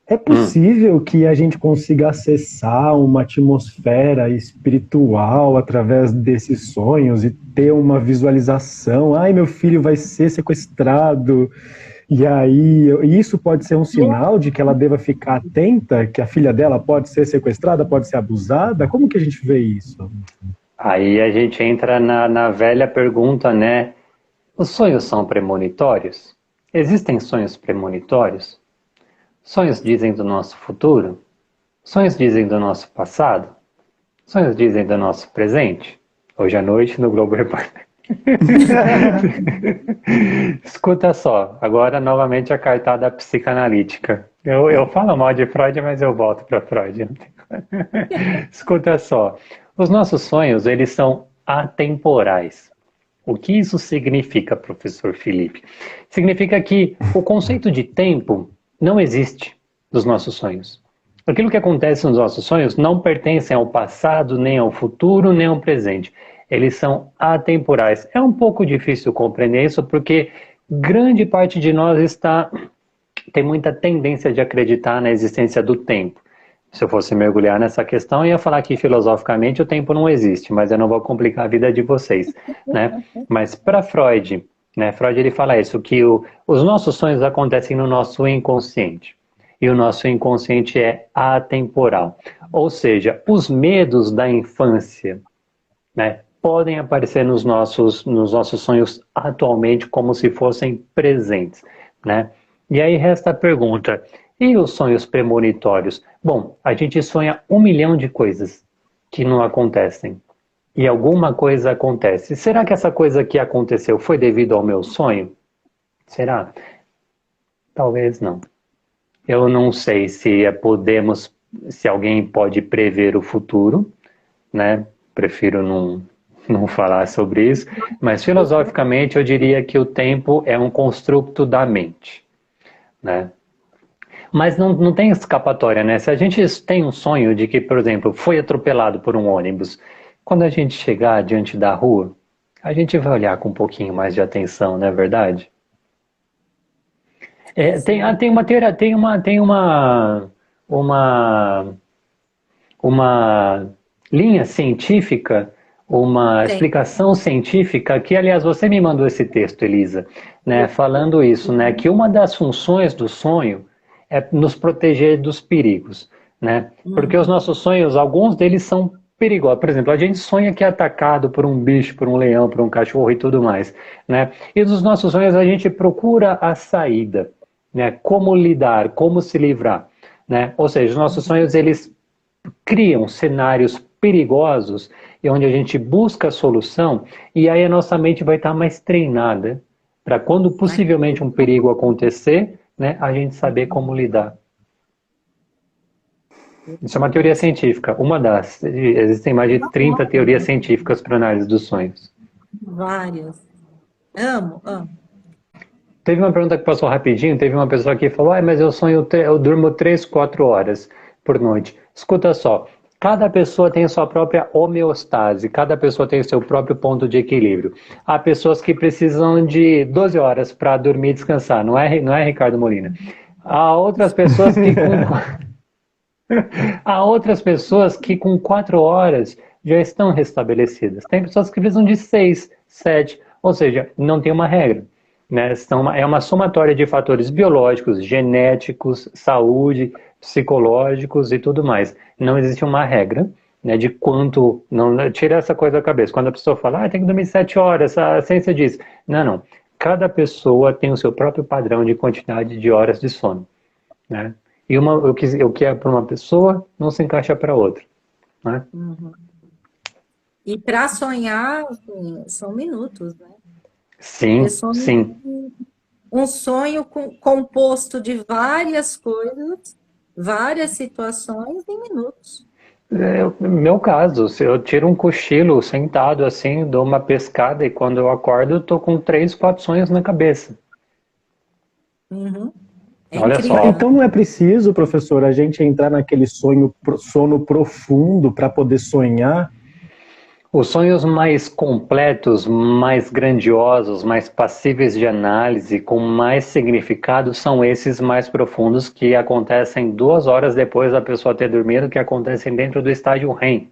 É Hum. possível que a gente consiga acessar uma atmosfera espiritual através desses sonhos e ter uma visualização? Ai, meu filho vai ser sequestrado. E aí, isso pode ser um sinal de que ela deva ficar atenta, que a filha dela pode ser sequestrada, pode ser abusada? Como que a gente vê isso? Aí a gente entra na velha pergunta, né? Os sonhos são premonitórios? Existem sonhos premonitórios? Sonhos dizem do nosso futuro? Sonhos dizem do nosso passado? Sonhos dizem do nosso presente? Hoje à noite no Globo Repórter. Escuta só, agora novamente a cartada psicanalítica. Eu falo mal de Freud, mas eu volto para Freud. Escuta só, os nossos sonhos, eles são atemporais. O que isso significa, professor Felipe? Significa que o conceito de tempo não existe nos nossos sonhos. Aquilo que acontece nos nossos sonhos não pertence ao passado, nem ao futuro, nem ao presente. Eles são atemporais. É um pouco difícil compreender isso porque grande parte de nós tem muita tendência de acreditar na existência do tempo. Se eu fosse mergulhar nessa questão, eu ia falar que filosoficamente o tempo não existe, mas eu não vou complicar a vida de vocês, né? Mas para Freud, né, Freud ele fala isso, que os nossos sonhos acontecem no nosso inconsciente. E o nosso inconsciente é atemporal. Ou seja, os medos da infância, né, podem aparecer nos nossos sonhos atualmente como se fossem presentes, né? E aí resta a pergunta, e os sonhos premonitórios? Bom, a gente sonha 1 milhão de coisas que não acontecem. E alguma coisa acontece. Será que essa coisa que aconteceu foi devido ao meu sonho? Será? Talvez não. Eu não sei se alguém pode prever o futuro, né? Prefiro não falar sobre isso, mas filosoficamente eu diria que o tempo é um construto da mente, né? Mas não tem escapatória, né? Se a gente tem um sonho de que, por exemplo, foi atropelado por um ônibus, quando a gente chegar diante da rua, a gente vai olhar com um pouquinho mais de atenção, não é verdade? Tem uma teoria, uma, uma linha científica, uma Tem. explicação científica, que, aliás, você me mandou esse texto, Elisa, né, falando isso, né, que uma das funções do sonho é nos proteger dos perigos, né, porque os nossos sonhos, alguns deles são perigosos. Por exemplo, a gente sonha que é atacado por um bicho, por um leão, por um cachorro e tudo mais, né, e dos nossos sonhos a gente procura a saída, né, como lidar, como se livrar, né, ou seja, os nossos sonhos, eles criam cenários perigosos e onde a gente busca a solução, e aí a nossa mente vai estar mais treinada para quando possivelmente um perigo acontecer, né, a gente saber como lidar. Isso é uma teoria científica, uma das. Existem mais de 30 teorias científicas para análise dos sonhos. Várias. Amo, amo. Teve uma pergunta que passou rapidinho, teve uma pessoa que falou, mas eu durmo 3, 4 horas por noite. Escuta só, cada pessoa tem a sua própria homeostase, cada pessoa tem o seu próprio ponto de equilíbrio. Há pessoas que precisam de 12 horas para dormir e descansar, não é, Ricardo Molina? Há outras pessoas que há outras pessoas que com 4 horas já estão restabelecidas. Tem pessoas que precisam de 6, 7, ou seja, não tem uma regra. Né? É uma somatória de fatores biológicos, genéticos, saúde, psicológicos e tudo mais. Não existe uma regra, né, de quanto... Não, tira essa coisa da cabeça. Quando a pessoa fala, tem que dormir 7 horas, a ciência diz. Não. Cada pessoa tem o seu próprio padrão de quantidade de horas de sono. Né? E o que é para uma pessoa não se encaixa para outra. Né? Uhum. E para sonhar, assim, são minutos, né? Sim, sim. Um sonho composto de várias coisas, várias situações em minutos. No meu caso, se eu tiro um cochilo sentado assim, dou uma pescada e quando eu acordo eu tô com 3, 4 sonhos na cabeça. Uhum. Olha incrível, só. Então não é preciso, professor, a gente entrar naquele sono profundo para poder sonhar? Os sonhos mais completos, mais grandiosos, mais passíveis de análise, com mais significado, são esses mais profundos que acontecem 2 horas depois da pessoa ter dormido, que acontecem dentro do estágio REM.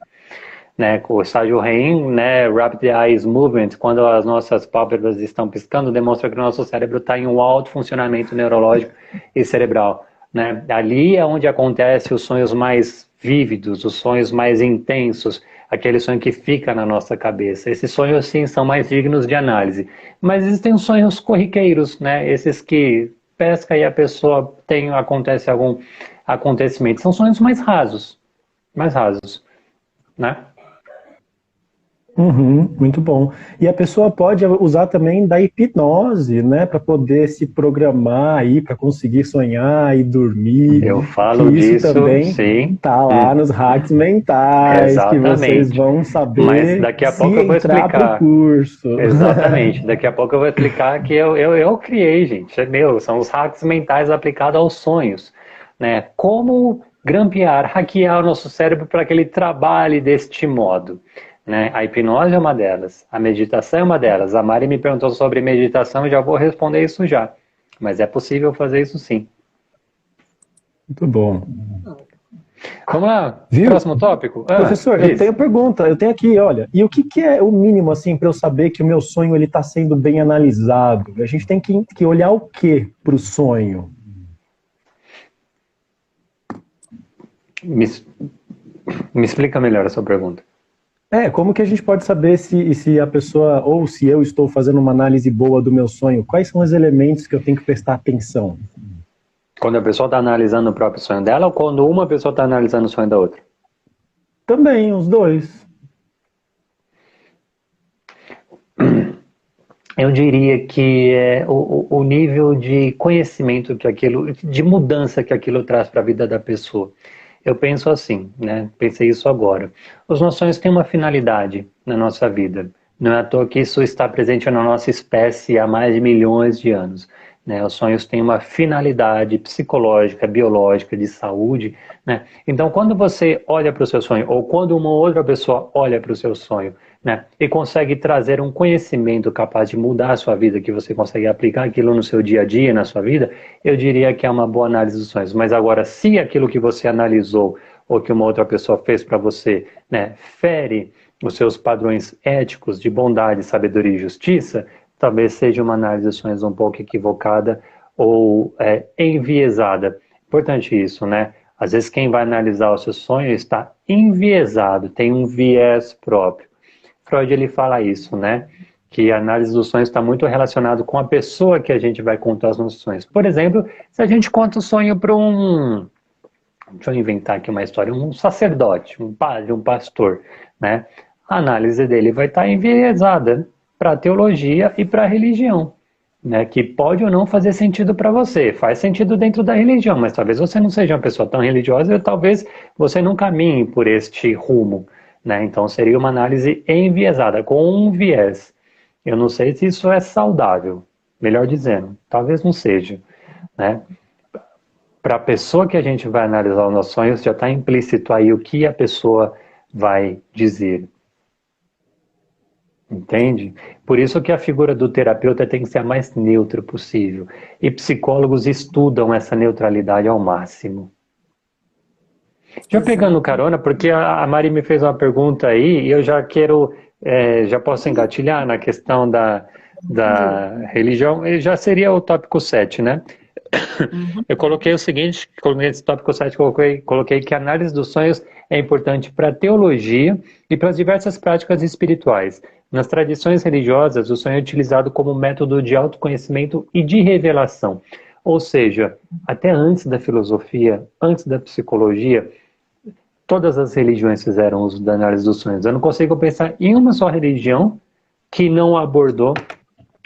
Né? O estágio REM, né, Rapid Eye Movement, quando as nossas pálpebras estão piscando, demonstra que o nosso cérebro está em um alto funcionamento neurológico e cerebral. Né? Ali é onde acontecem os sonhos mais vívidos, os sonhos mais intensos, aquele sonho que fica na nossa cabeça. Esses sonhos, sim, são mais dignos de análise. Mas existem os sonhos corriqueiros, né? Esses que pesca e a pessoa acontece algum acontecimento. São sonhos mais rasos, né? Uhum, muito bom. E a pessoa pode usar também da hipnose, né, para poder se programar aí, para conseguir sonhar e dormir. Eu falo que isso disso, também sim. tá lá nos hacks mentais, Exatamente. que vocês vão saber. Mas daqui a pouco eu vou explicar. Pro curso. Exatamente. Daqui a pouco eu vou explicar que eu criei, gente. É meu, são os hacks mentais aplicados aos sonhos, né? Como grampear, hackear o nosso cérebro para que ele trabalhe deste modo. Né? A hipnose é uma delas, a meditação é uma delas. A Mari me perguntou sobre meditação, já vou responder isso já. Mas é possível fazer isso sim. Muito bom. Vamos lá, Viu? Próximo tópico. Professor, eu tenho pergunta, eu tenho aqui, olha, e o que é o mínimo assim para eu saber que o meu sonho ele está sendo bem analisado? A gente tem que olhar o que para o sonho? Me explica melhor a sua pergunta. Como que a gente pode saber se a pessoa, ou se eu estou fazendo uma análise boa do meu sonho? Quais são os elementos que eu tenho que prestar atenção? Quando a pessoa está analisando o próprio sonho dela ou quando uma pessoa está analisando o sonho da outra? Também, os dois. Eu diria que é o nível de conhecimento que aquilo, de mudança que aquilo traz para a vida da pessoa. Eu penso assim, né? Pensei isso agora. Os nossos sonhos têm uma finalidade na nossa vida. Não é à toa que isso está presente na nossa espécie há mais de milhões de anos. Né? Os sonhos têm uma finalidade psicológica, biológica, de saúde. Né? Então, quando você olha para o seu sonho, ou quando uma outra pessoa olha para o seu sonho, né, e consegue trazer um conhecimento capaz de mudar a sua vida, que você consegue aplicar aquilo no seu dia a dia, na sua vida, eu diria que é uma boa análise dos sonhos. Mas agora, se aquilo que você analisou, ou que uma outra pessoa fez para você, né, fere os seus padrões éticos de bondade, sabedoria e justiça, talvez seja uma análise dos sonhos um pouco equivocada ou enviesada. Importante isso, né? Às vezes quem vai analisar o seu sonho está enviesado, tem um viés próprio. Freud ele fala isso, né? Que a análise dos sonhos está muito relacionado com a pessoa que a gente vai contar os nossos sonhos. Por exemplo, se a gente conta o sonho para deixa eu inventar aqui uma história, um sacerdote, um padre, um pastor, né? A análise dele vai estar enviesada para a teologia e para a religião, né? Que pode ou não fazer sentido para você. Faz sentido dentro da religião, mas talvez você não seja uma pessoa tão religiosa, talvez você não caminhe por este rumo. Né? Então seria uma análise enviesada, com um viés. Eu não sei se isso é saudável, melhor dizendo, talvez não seja. Né? Para a pessoa que a gente vai analisar os nossos sonhos, já está implícito aí o que a pessoa vai dizer. Entende? Por isso que a figura do terapeuta tem que ser a mais neutra possível. E psicólogos estudam essa neutralidade ao máximo. Já pegando carona, porque a Mari me fez uma pergunta aí, e eu já quero, já posso engatilhar na questão da religião, e já seria o tópico 7, né? Uhum. Eu coloquei o seguinte, nesse tópico 7, coloquei que a análise dos sonhos é importante para a teologia e para as diversas práticas espirituais. Nas tradições religiosas, o sonho é utilizado como método de autoconhecimento e de revelação. Ou seja, até antes da filosofia, antes da psicologia, todas as religiões fizeram uso da análise dos sonhos. Eu não consigo pensar em uma só religião que não abordou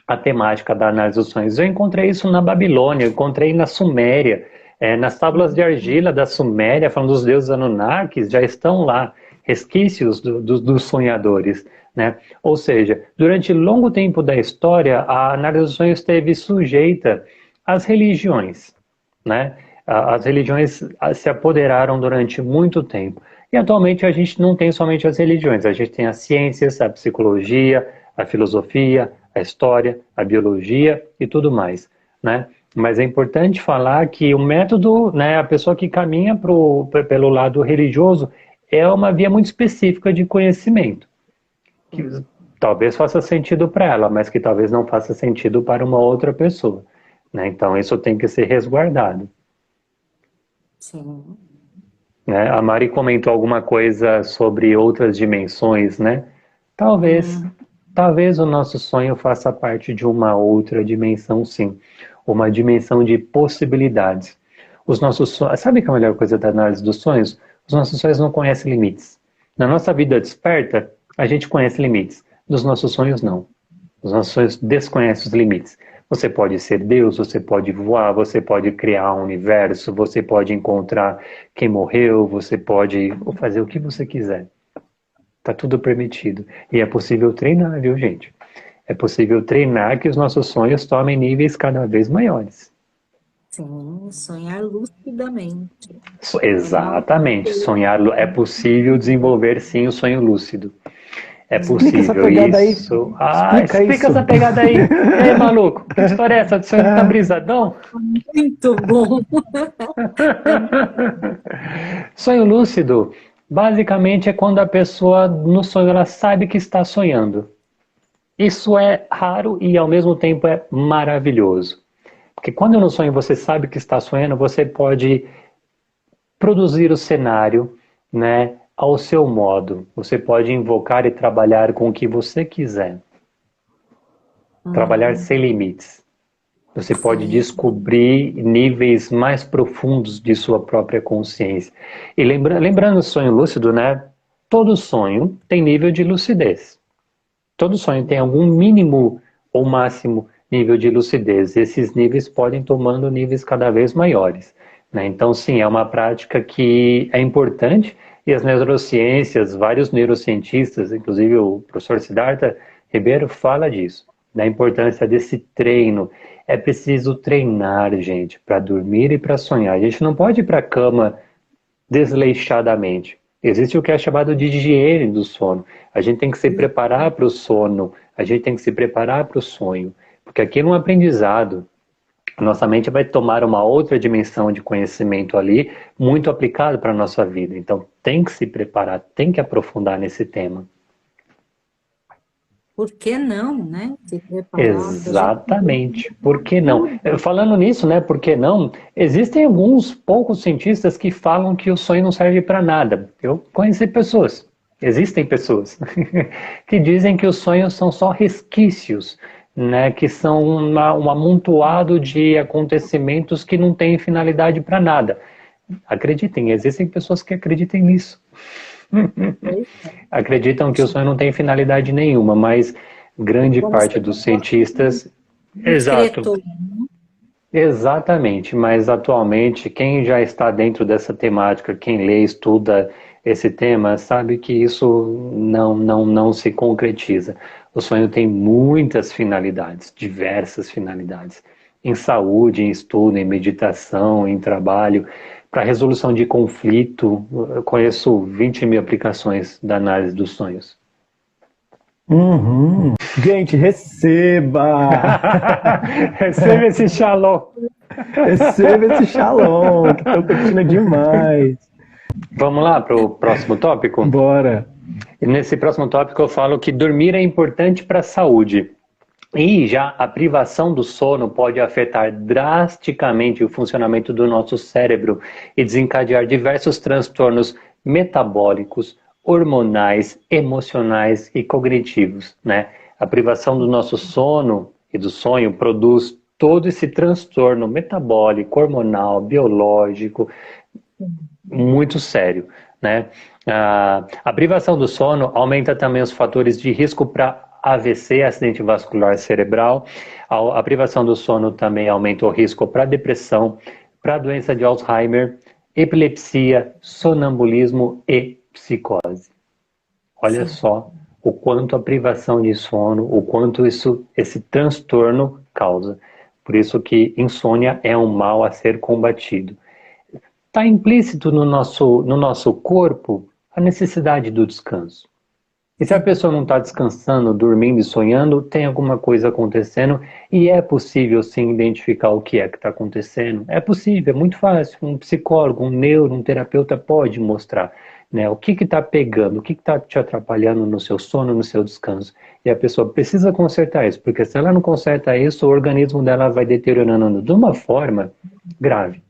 a temática da análise dos sonhos. Eu encontrei isso na Babilônia, eu encontrei na Suméria, nas tábuas de argila da Suméria, falando dos deuses Anunnakis, já estão lá resquícios dos sonhadores. Né? Ou seja, durante longo tempo da história, a análise dos sonhos esteve sujeita às religiões. Né? As religiões se apoderaram durante muito tempo. E atualmente a gente não tem somente as religiões, a gente tem as ciências, a psicologia, a filosofia, a história, a biologia e tudo mais, né? Mas é importante falar que o método, né, a pessoa que caminha pelo lado religioso é uma via muito específica de conhecimento, que talvez faça sentido para ela, mas que talvez não faça sentido para uma outra pessoa, né? Então isso tem que ser resguardado. Sim. Né? A Mari comentou alguma coisa sobre outras dimensões, né? Talvez o nosso sonho faça parte de uma outra dimensão, sim. Uma dimensão de possibilidades. Os nossos sonhos, sabe que é a melhor coisa da análise dos sonhos? Os nossos sonhos não conhecem limites. Na nossa vida desperta, a gente conhece limites. Nos nossos sonhos, não. Os nossos sonhos desconhecem os limites. Você pode ser Deus, você pode voar, você pode criar um universo, você pode encontrar quem morreu, você pode fazer o que você quiser. Tá tudo permitido. E é possível treinar, viu, gente? É possível treinar que os nossos sonhos tomem níveis cada vez maiores. Sim, sonhar lucidamente. Exatamente. Sonhar é possível desenvolver, sim, o sonho lúcido. É Explica essa possível pegada isso. aí. Explica isso. Essa pegada aí. E aí, maluco? Que história é essa? O sonho tá brisadão? Muito bom. Sonho lúcido, basicamente, é quando a pessoa, no sonho, ela sabe que está sonhando. Isso é raro e, ao mesmo tempo, é maravilhoso. Porque quando no sonho você sabe que está sonhando, você pode produzir o cenário, né, ao seu modo. Você pode invocar e trabalhar com o que você quiser. Trabalhar sem limites. Você pode descobrir níveis mais profundos de sua própria consciência. E lembrando o sonho lúcido, né? Todo sonho tem nível de lucidez. Todo sonho tem algum mínimo ou máximo nível de lucidez. Esses níveis podem tomando níveis cada vez maiores, né? Então, sim, é uma prática que é importante e as neurociências, vários neurocientistas, inclusive o professor Siddhartha Ribeiro, fala disso, da importância desse treino. É preciso treinar, gente, para dormir e para sonhar. A gente não pode ir para a cama desleixadamente. Existe o que é chamado de higiene do sono. A gente tem que se preparar para o sono, a gente tem que se preparar para o sonho. Porque aqui no aprendizado, nossa mente vai tomar uma outra dimensão de conhecimento ali, muito aplicado para a nossa vida. Então tem que se preparar, tem que aprofundar nesse tema. Por que não, né? Se preparar. Exatamente. Por que não? Falando nisso, né? Por que não? Existem alguns poucos cientistas que falam que o sonho não serve para nada. Eu conheci pessoas, existem pessoas, que dizem que os sonhos são só resquícios, né? Que são um amontoado de acontecimentos que não têm finalidade para nada. Acreditem, existem pessoas que acreditam nisso. Acreditam que o sonho não tem finalidade nenhuma, mas grande parte dos cientistas... Exato. Exatamente, mas atualmente quem já está dentro dessa temática, quem lê, estuda esse tema, sabe que isso não se concretiza. O sonho tem muitas finalidades, diversas finalidades. Em saúde, em estudo, em meditação, em trabalho... Para resolução de conflito, eu conheço 20 mil aplicações da análise dos sonhos. Gente, receba! Receba esse shalom! Receba esse shalom, que estão curtindo demais. Vamos lá para o próximo tópico? Bora! E nesse próximo tópico eu falo que dormir é importante para a saúde. E já a privação do sono pode afetar drasticamente o funcionamento do nosso cérebro e desencadear diversos transtornos metabólicos, hormonais, emocionais e cognitivos, né? A privação do nosso sono e do sonho produz todo esse transtorno metabólico, hormonal, biológico, muito sério, né? A privação do sono aumenta também os fatores de risco para AVC, acidente vascular cerebral. A privação do sono também aumenta o risco para depressão, para doença de Alzheimer, epilepsia, sonambulismo e psicose. Olha só o quanto a privação de sono, o quanto esse transtorno causa. Por isso que insônia é um mal a ser combatido. está implícito no nosso corpo a necessidade do descanso. E se a pessoa não está descansando, dormindo e sonhando, tem alguma coisa acontecendo e é possível sim identificar o que é que está acontecendo. É possível, é muito fácil. Um psicólogo, um neuro, um terapeuta pode mostrar, né, o que está pegando, o que está te atrapalhando no seu sono, no seu descanso. E a pessoa precisa consertar isso, porque se ela não conserta isso, o organismo dela vai deteriorando de uma forma grave.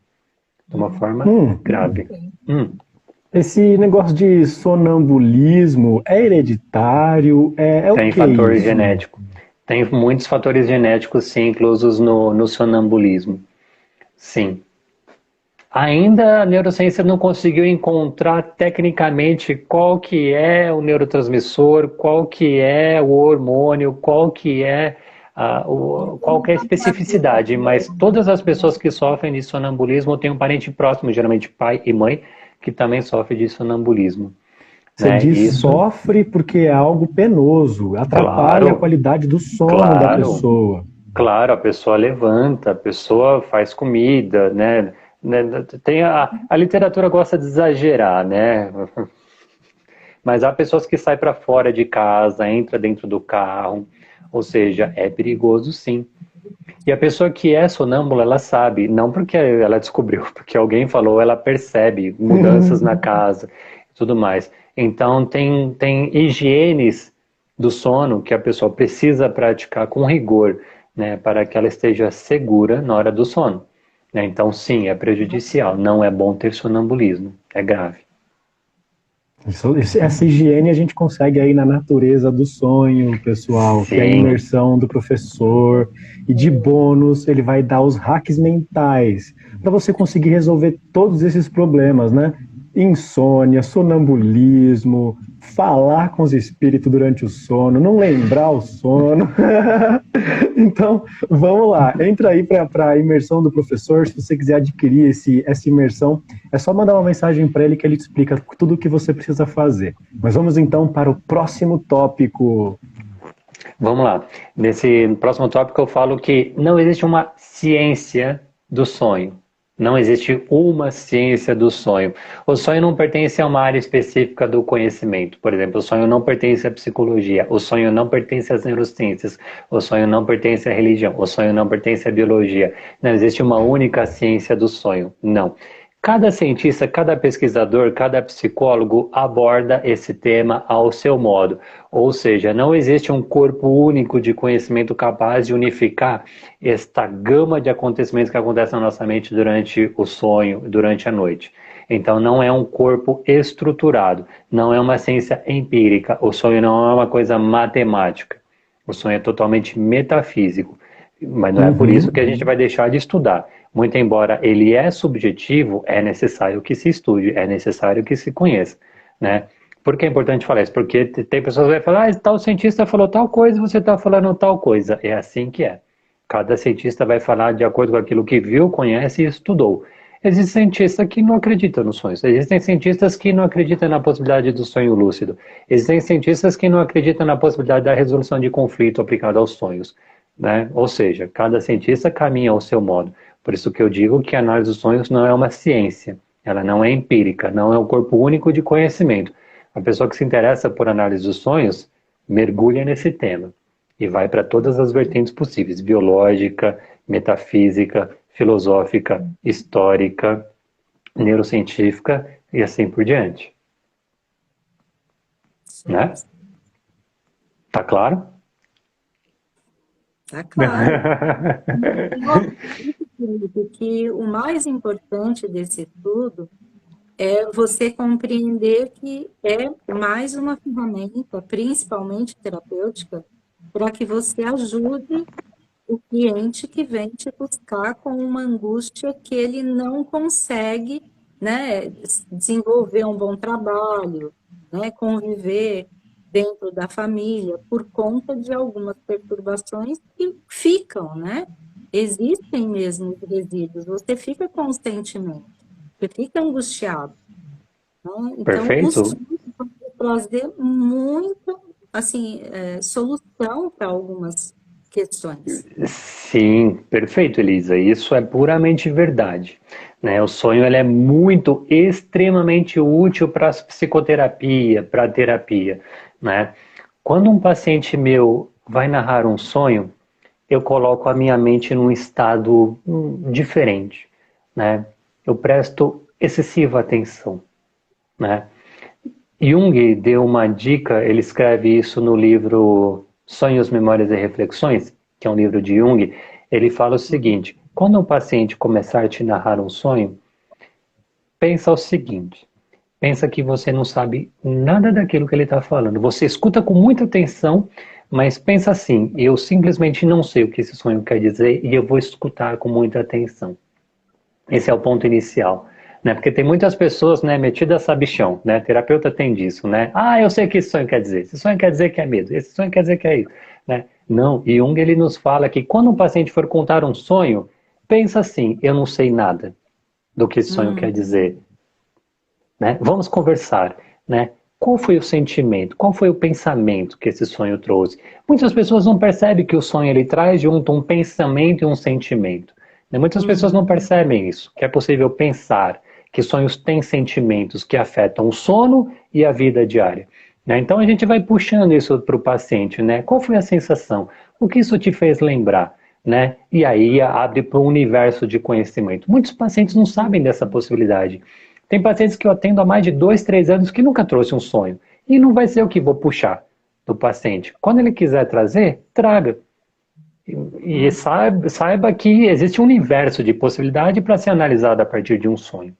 De uma forma grave. Esse negócio de sonambulismo é hereditário? O Tem que fator isso? genético. Tem muitos fatores genéticos, sim, inclusos no sonambulismo. Sim. Ainda a neurociência não conseguiu encontrar tecnicamente qual que é o neurotransmissor, qual que é o hormônio, qual que é a especificidade, mas todas as pessoas que sofrem de sonambulismo têm um parente próximo, geralmente pai e mãe, que também sofre de sonambulismo. Você Né? diz Isso, sofre porque é algo penoso, atrapalha a claro, qualidade do sono da claro, pessoa. claro, a pessoa levanta, a pessoa faz comida, né? Tem a literatura gosta de exagerar, né? Mas há pessoas que saem para fora de casa, entra dentro do carro, ou seja, é perigoso sim. E a pessoa que é sonâmbula, ela sabe, não porque ela descobriu, porque alguém falou, ela percebe mudanças na casa e tudo mais. Então, tem higienes do sono que a pessoa precisa praticar com rigor, né, para que ela esteja segura na hora do sono. Né? Então, sim, é prejudicial, não é bom ter sonambulismo, é grave. Essa higiene a gente consegue aí na natureza do sonho, pessoal, que é a Sim, imersão do professor. E de bônus, ele vai dar os hacks mentais para você conseguir resolver todos esses problemas, né? Insônia, sonambulismo, falar com os espíritos durante o sono, não lembrar o sono. Então, vamos lá. Entra aí para a imersão do professor. Se você quiser adquirir essa imersão, é só mandar uma mensagem para ele que ele te explica tudo o que você precisa fazer. Mas vamos então para o próximo tópico. vamos lá. Nesse próximo tópico eu falo que não existe uma ciência do sonho. Não existe uma ciência do sonho. O sonho não pertence a uma área específica do conhecimento. Por exemplo, o sonho não pertence à psicologia, o sonho não pertence às neurociências, o sonho não pertence à religião, o sonho não pertence à biologia. Não existe uma única ciência do sonho. Não. Cada cientista, cada pesquisador, cada psicólogo aborda esse tema ao seu modo. Ou seja, não existe um corpo único de conhecimento capaz de unificar esta gama de acontecimentos que acontecem na nossa mente durante o sonho, durante a noite. Então não é um corpo estruturado, não é uma ciência empírica, o sonho não é uma coisa matemática, o sonho é totalmente metafísico. Mas não é por isso que a gente vai deixar de estudar. Muito embora ele é subjetivo, é necessário que se estude, é necessário que se conheça, né? Por que é importante falar isso? Porque tem pessoas que vão falar, tal cientista falou tal coisa, você está falando tal coisa. É assim que é. Cada cientista vai falar de acordo com aquilo que viu, conhece e estudou. Existem cientistas que não acreditam nos sonhos. Existem cientistas que não acreditam na possibilidade do sonho lúcido. Existem cientistas que não acreditam na possibilidade da resolução de conflito aplicado aos sonhos, né? Ou seja, cada cientista caminha ao seu modo. Por isso que eu digo que a análise dos sonhos não é uma ciência. Ela não é empírica, não é um corpo único de conhecimento. A pessoa que se interessa por análise dos sonhos mergulha nesse tema e vai para todas as vertentes possíveis, biológica, metafísica, filosófica, histórica, neurocientífica e assim por diante. Né? Tá claro? Tá claro. Que o mais importante desse estudo é você compreender que é mais uma ferramenta, principalmente terapêutica, para que você ajude o cliente que vem te buscar com uma angústia que ele não consegue, né, desenvolver um bom trabalho, né, conviver dentro da família, por conta de algumas perturbações que ficam, né? Existem mesmo os resíduos, você fica constantemente, você fica angustiado, né? Então, o Perfeito? sonho pode trazer muita, assim, solução para algumas questões. Sim, perfeito, Elisa. Isso é puramente verdade. né? O sonho ele é muito, extremamente útil para psicoterapia, para terapia, né? Quando um paciente meu vai narrar um sonho, eu coloco a minha mente num estado diferente, né? Eu presto excessiva atenção, né? Jung deu uma dica, ele escreve isso no livro Sonhos, Memórias e Reflexões, que é um livro de Jung. Ele fala o seguinte: quando um paciente começar a te narrar um sonho, pensa o seguinte, pensa que você não sabe nada daquilo que ele está falando. Você escuta com muita atenção, mas pensa assim: eu simplesmente não sei o que esse sonho quer dizer e eu vou escutar com muita atenção. Esse é o ponto inicial, né? Porque tem muitas pessoas, né, metidas a sabichão, né? Terapeuta tem disso, né? Ah, eu sei o que esse sonho quer dizer. Esse sonho quer dizer que é medo. Esse sonho quer dizer que é isso, né? Não, Jung ele nos fala que quando um paciente for contar um sonho, pensa assim: eu não sei nada do que esse sonho quer dizer, né? Vamos conversar, né? Qual foi o sentimento? Qual foi o pensamento que esse sonho trouxe? Muitas pessoas não percebem que o sonho ele traz junto um pensamento e um sentimento. Muitas pessoas não percebem isso, que é possível pensar, que sonhos têm sentimentos que afetam o sono e a vida diária, né? Então a gente vai puxando isso para o paciente, né? Qual foi a sensação? O que isso te fez lembrar, né? E aí abre para um universo de conhecimento. Muitos pacientes não sabem dessa possibilidade. Tem pacientes que eu atendo há mais de 2, 3 anos que nunca trouxe um sonho. E não vai ser o que vou puxar do paciente. Quando ele quiser trazer, traga. E saiba que existe um universo de possibilidade para ser analisado a partir de um sonho.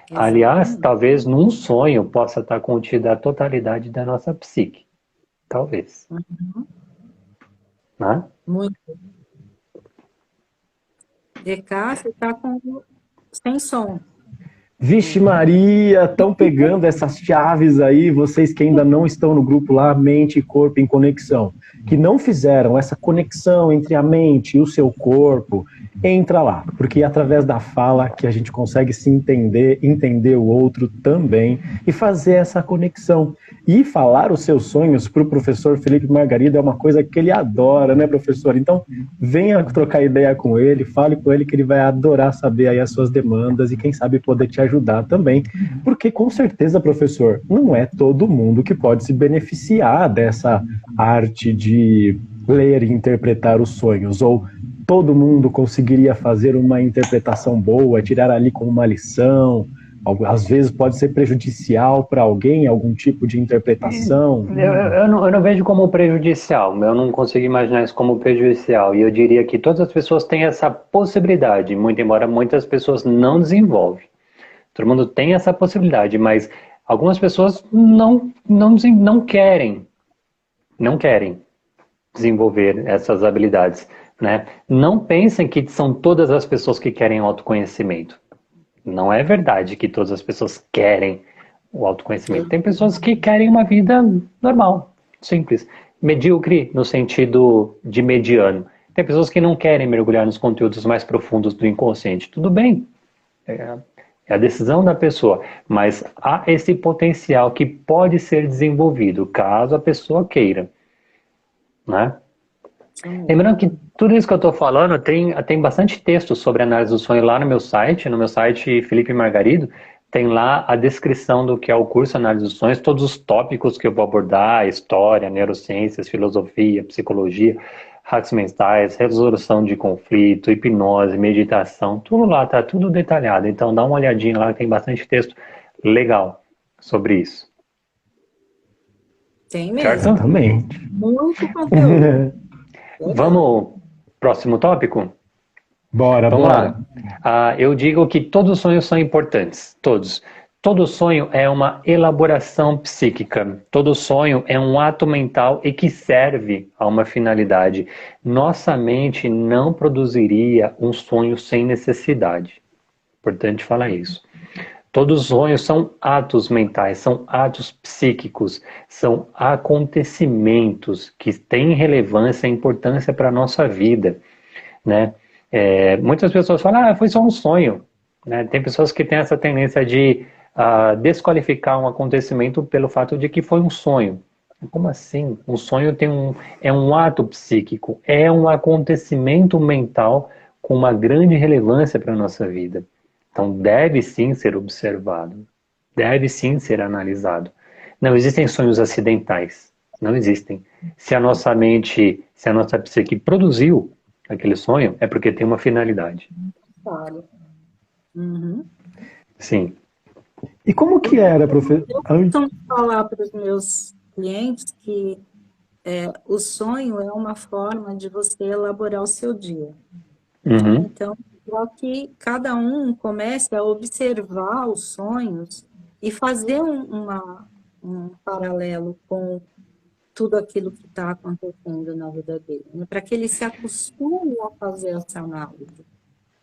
Exatamente. Aliás, talvez num sonho possa estar contida a totalidade da nossa psique. Talvez. Né? Muito. Descartes está sem som. Vixe Maria, estão pegando essas chaves aí, vocês que ainda não estão no grupo lá, Mente e Corpo em Conexão, que não fizeram essa conexão entre a mente e o seu corpo, entra lá, porque é através da fala que a gente consegue se entender o outro também e fazer essa conexão. E falar os seus sonhos para o professor Felipe Margarida é uma coisa que ele adora, né, professor? Então, venha trocar ideia com ele, fale com ele que ele vai adorar saber aí as suas demandas e quem sabe poder te ajudar também, porque com certeza, professor, não é todo mundo que pode se beneficiar dessa arte de ler e interpretar os sonhos, ou todo mundo conseguiria fazer uma interpretação boa, tirar ali como uma lição. Às vezes pode ser prejudicial para alguém, algum tipo de interpretação. Eu não vejo como prejudicial, eu não consigo imaginar isso como prejudicial. E eu diria que todas as pessoas têm essa possibilidade, muito embora muitas pessoas não desenvolvem. Todo mundo tem essa possibilidade, mas algumas pessoas não querem desenvolver essas habilidades, né? Não pensem que são todas as pessoas que querem autoconhecimento. Não é verdade que todas as pessoas querem o autoconhecimento. Tem pessoas que querem uma vida normal, simples. Medíocre no sentido de mediano. Tem pessoas que não querem mergulhar nos conteúdos mais profundos do inconsciente. Tudo bem. É a decisão da pessoa. Mas há esse potencial que pode ser desenvolvido, caso a pessoa queira. Né? Lembrando que tudo isso que eu estou falando tem bastante texto sobre análise do sonho lá no meu site Felipe Margarido, tem lá a descrição do que é o curso Análise dos Sonhos, todos os tópicos que eu vou abordar, história, neurociências, filosofia, psicologia, hacks mentais, resolução de conflito, hipnose, meditação, tudo lá, tá tudo detalhado, então dá uma olhadinha lá, tem bastante texto legal sobre isso. Tem mesmo. Certo? Exatamente. Muito conteúdo. Vamos, próximo tópico? Bora. Lá. Eu digo que todos os sonhos são importantes, todos. Todo sonho é uma elaboração psíquica. Todo sonho é um ato mental e que serve a uma finalidade. Nossa mente não produziria um sonho sem necessidade. Importante falar isso. Todos os sonhos são atos mentais, são atos psíquicos, são acontecimentos que têm relevância e importância para a nossa vida, né? Muitas pessoas falam, foi só um sonho, né? Tem pessoas que têm essa tendência de desqualificar um acontecimento pelo fato de que foi um sonho. Como assim? Um sonho é um ato psíquico, é um acontecimento mental com uma grande relevância para a nossa vida. Então deve sim ser observado, deve sim ser analisado. Não existem sonhos acidentais, não existem. Se a nossa mente, se a nossa psique produziu aquele sonho, é porque tem uma finalidade. Claro. Uhum. Sim. E como que era, professor? Eu costumo falar para os meus clientes que o sonho é uma forma de você elaborar o seu dia. Uhum. Então, para que cada um comece a observar os sonhos e fazer um paralelo com tudo aquilo que está acontecendo na vida dele, né? Para que ele se acostume a fazer essa análise.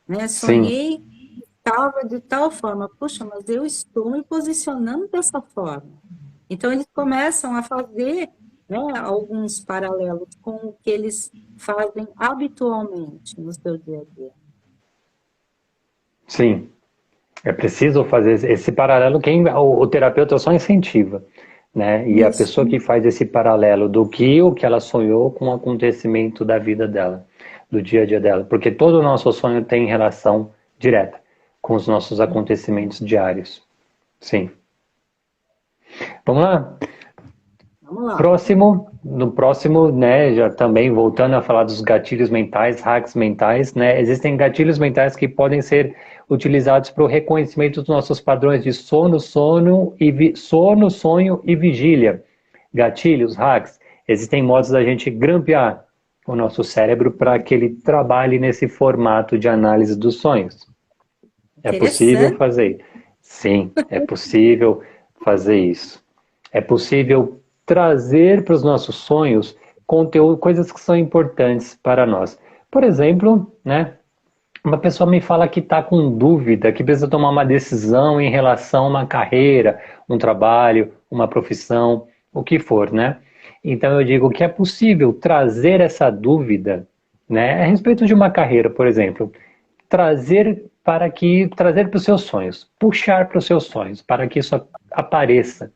Né? Sim. Sonhei, estava de tal forma, puxa, mas eu estou me posicionando dessa forma. Então, eles começam a fazer, né, alguns paralelos com o que eles fazem habitualmente no seu dia a dia. Sim. É preciso fazer esse paralelo. O terapeuta só incentiva, né? E a Isso. pessoa que faz esse paralelo do que o que ela sonhou com o acontecimento da vida dela, do dia a dia dela, porque todo o nosso sonho tem relação direta com os nossos acontecimentos diários. Sim. Vamos lá? Vamos lá. No próximo, né, já também voltando a falar dos gatilhos mentais, hacks mentais, né, existem gatilhos mentais que podem ser utilizados para o reconhecimento dos nossos padrões de sono, sonho e vigília. Gatilhos, hacks, existem modos da gente grampear o nosso cérebro para que ele trabalhe nesse formato de análise dos sonhos. É possível Interessante. fazer. Sim, é possível fazer isso. É possível trazer para os nossos sonhos conteúdo, coisas que são importantes para nós. Por exemplo, né, uma pessoa me fala que está com dúvida, que precisa tomar uma decisão em relação a uma carreira, um trabalho, uma profissão, o que for, né? Então eu digo que é possível trazer essa dúvida, né, a respeito de uma carreira, por exemplo, trazer para os seus sonhos, puxar para os seus sonhos, para que isso apareça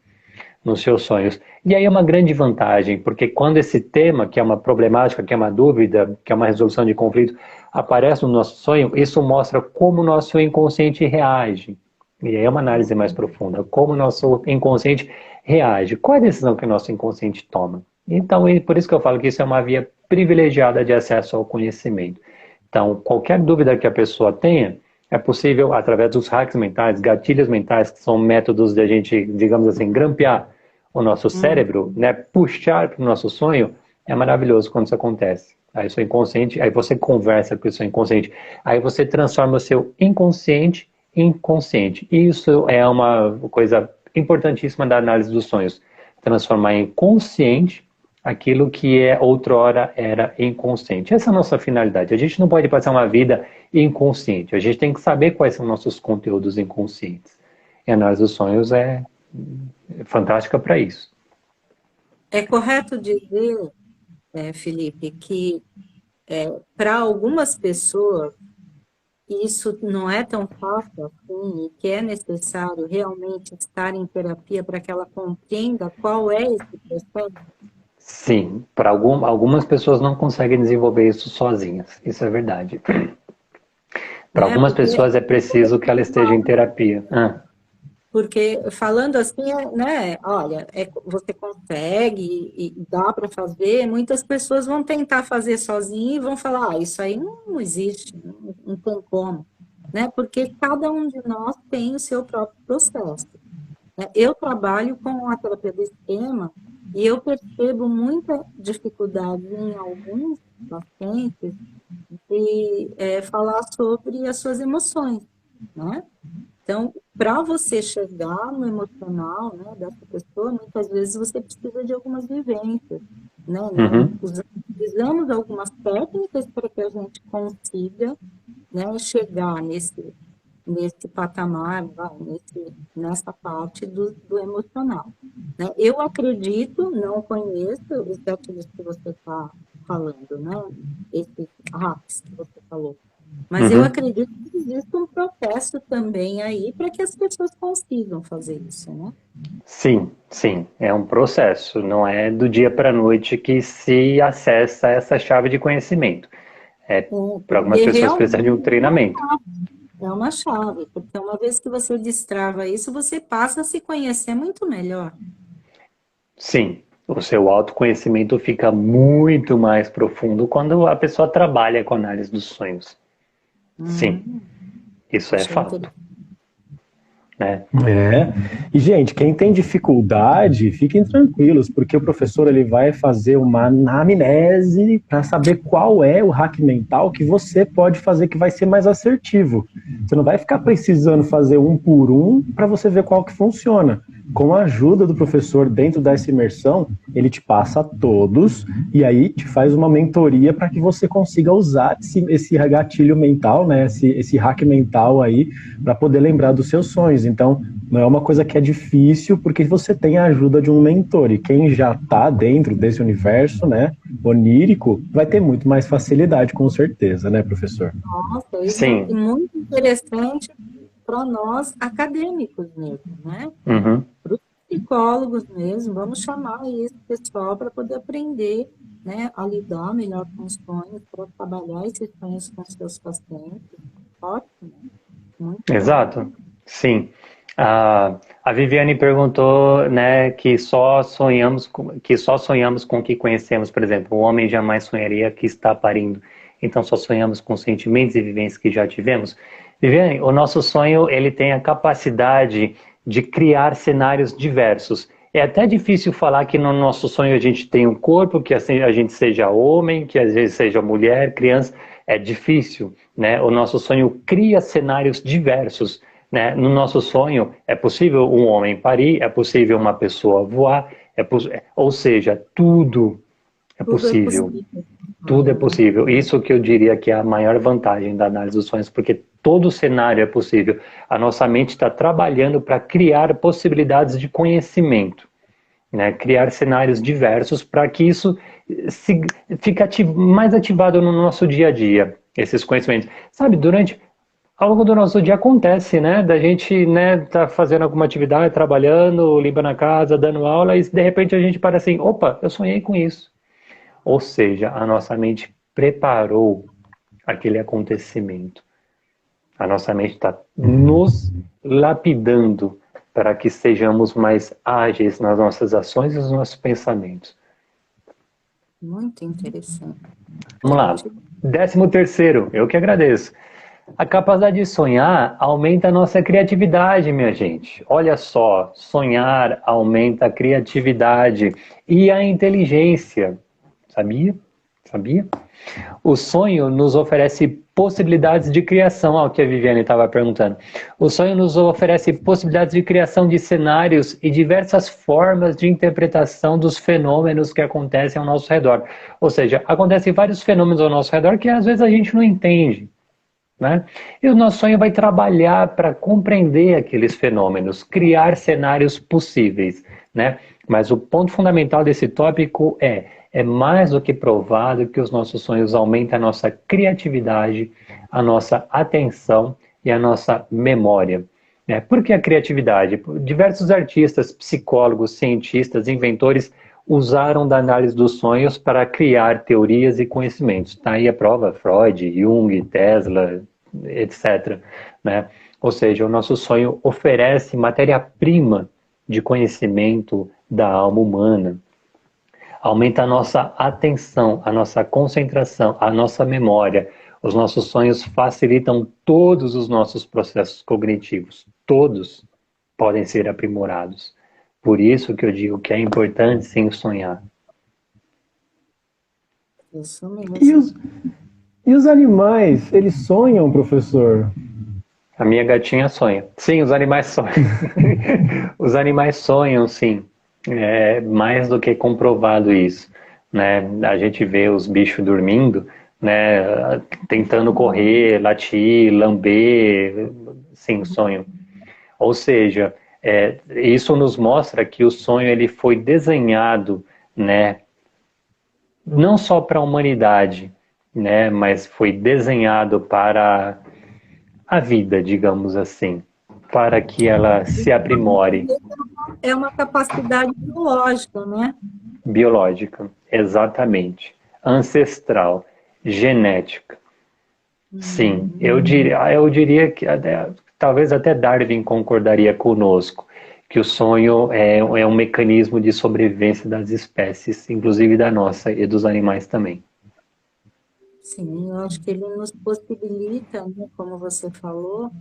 nos seus sonhos. E aí é uma grande vantagem, porque quando esse tema, que é uma problemática, que é uma dúvida, que é uma resolução de conflito, aparece no nosso sonho, isso mostra como o nosso inconsciente reage. E aí é uma análise mais profunda, como o nosso inconsciente reage, qual é a decisão que o nosso inconsciente toma. Então, por isso que eu falo que isso é uma via privilegiada de acesso ao conhecimento. Então, qualquer dúvida que a pessoa tenha, é possível, através dos hacks mentais, gatilhos mentais, que são métodos de a gente, digamos assim, grampear o nosso cérebro, né, puxar para o nosso sonho, é maravilhoso quando isso acontece. Aí o seu inconsciente, aí você conversa com o seu inconsciente, aí você transforma o seu inconsciente em consciente. E isso é uma coisa importantíssima da análise dos sonhos. Transformar em consciente aquilo que outrora era inconsciente. Essa é a nossa finalidade. A gente não pode passar uma vida inconsciente. A gente tem que saber quais são nossos conteúdos inconscientes. E a análise dos sonhos é fantástica para isso. É correto dizer, Felipe, que para algumas pessoas isso não é tão fácil assim e que é necessário realmente estar em terapia para que ela compreenda qual é esse processo? Sim, para algumas pessoas não conseguem desenvolver isso sozinhas. Isso é verdade. Para Né? algumas pessoas é preciso que ela esteja em terapia. Porque falando assim, né, olha, você consegue e dá para fazer, muitas pessoas vão tentar fazer sozinho e vão falar, isso aí não existe, não tem como, né? Porque cada um de nós tem o seu próprio processo. Né? Eu trabalho com a terapia do esquema e eu percebo muita dificuldade em alguns pacientes de falar sobre as suas emoções, né? Então, para você chegar no emocional, né, dessa pessoa, muitas vezes você precisa de algumas vivências, né? Uhum. Utilizamos algumas técnicas para que a gente consiga, né, chegar nesse patamar, nessa parte do emocional. Né? Eu acredito, não conheço os gatilhos que você está falando, né? Esses hacks que você falou. Mas eu Uhum. acredito que existe um processo também aí para que as pessoas consigam fazer isso, né? Sim, sim, é um processo, não é do dia para a noite que se acessa essa chave de conhecimento. Para algumas Porque pessoas precisa de um realmente não é treinamento. fácil. É uma chave, porque uma vez que você destrava isso, você passa a se conhecer muito melhor. Sim, o seu autoconhecimento fica muito mais profundo quando a pessoa trabalha com análise dos sonhos. Sim, Hum, isso é achei fato, interessante. né? É. E, gente, quem tem dificuldade, fiquem tranquilos, porque o professor ele vai fazer uma anamnese para saber qual é o hack mental que você pode fazer que vai ser mais assertivo. Você não vai ficar precisando fazer um por um para você ver qual que funciona. Com a ajuda do professor dentro dessa imersão, ele te passa todos e aí te faz uma mentoria para que você consiga usar esse gatilho mental, né? Esse hack mental aí para poder lembrar dos seus sonhos. Então, não é uma coisa que é difícil, porque você tem a ajuda de um mentor. E quem já está dentro desse universo, né, onírico, vai ter muito mais facilidade, com certeza, né, professor? Nossa, e Sim, muito interessante para nós acadêmicos mesmo, né? uhum, Para os psicólogos mesmo, vamos chamar esse pessoal para poder aprender, né, a lidar melhor com os sonhos, para trabalhar esses sonhos com seus pacientes. Ótimo, muito bom. exato, sim. A Viviane perguntou, né, que só sonhamos com o que conhecemos, por exemplo, o homem jamais sonharia que está parindo, então só sonhamos com sentimentos e vivências que já tivemos. Viviane, o nosso sonho, ele tem a capacidade de criar cenários diversos. É até difícil falar que no nosso sonho a gente tem um corpo, que assim a gente seja homem, que às vezes seja mulher, criança. É difícil, né? O nosso sonho cria cenários diversos, né? No nosso sonho é possível um homem parir, é possível uma pessoa voar, ou seja, tudo é Tudo é possível. possível. Tudo é possível. Isso que eu diria que é a maior vantagem da análise dos sonhos, porque todo cenário é possível. A nossa mente está trabalhando para criar possibilidades de conhecimento, né? Criar cenários diversos para que isso se, fique mais ativado no nosso dia a dia, esses conhecimentos. Sabe, ao longo do nosso dia acontece, né? Da gente, né, tá fazendo alguma atividade, trabalhando, limpando a casa, dando aula, e de repente a gente para assim, opa, eu sonhei com isso. Ou seja, a nossa mente preparou aquele acontecimento. A nossa mente está nos lapidando para que sejamos mais ágeis nas nossas ações e nos nossos pensamentos. Muito interessante. Vamos lá. 13º, eu que agradeço. A capacidade de sonhar aumenta a nossa criatividade, minha gente. Olha só, sonhar aumenta a criatividade e a inteligência. Sabia? Sabia? O sonho nos oferece possibilidades de criação, ao que a Viviane estava perguntando. O sonho nos oferece possibilidades de criação de cenários e diversas formas de interpretação dos fenômenos que acontecem ao nosso redor. Ou seja, acontecem vários fenômenos ao nosso redor que às vezes a gente não entende, né? E o nosso sonho vai trabalhar para compreender aqueles fenômenos, criar cenários possíveis, né? Mas o ponto fundamental desse tópico é mais do que provado que os nossos sonhos aumentam a nossa criatividade, a nossa atenção e a nossa memória. Né? Por que a criatividade? Diversos artistas, psicólogos, cientistas, inventores usaram da análise dos sonhos para criar teorias e conhecimentos. Está aí a prova, Freud, Jung, Tesla, etc. Né? Ou seja, o nosso sonho oferece matéria-prima de conhecimento da alma humana. Aumenta a nossa atenção, a nossa concentração, a nossa memória. Os nossos sonhos facilitam todos os nossos processos cognitivos. Todos podem ser aprimorados. Por isso que eu digo que é importante sim sonhar. Isso E mesmo. os animais, eles sonham, professor? A minha gatinha sonha. Sim, os animais sonham. Os animais sonham, sim. É mais do que comprovado isso, né? A gente vê os bichos dormindo, né? Tentando correr, latir, lamber, sim, sonho. Ou seja, isso nos mostra que o sonho ele foi desenhado, né? Não só para a humanidade, né? Mas foi desenhado para a vida, digamos assim, para que ela se aprimore. É uma capacidade biológica, né? Biológica, exatamente. Ancestral, genética. Sim, eu diria que talvez até Darwin concordaria conosco, que o sonho é um mecanismo de sobrevivência das espécies, inclusive da nossa e dos animais também. Sim, eu acho que ele nos possibilita, né, como você falou,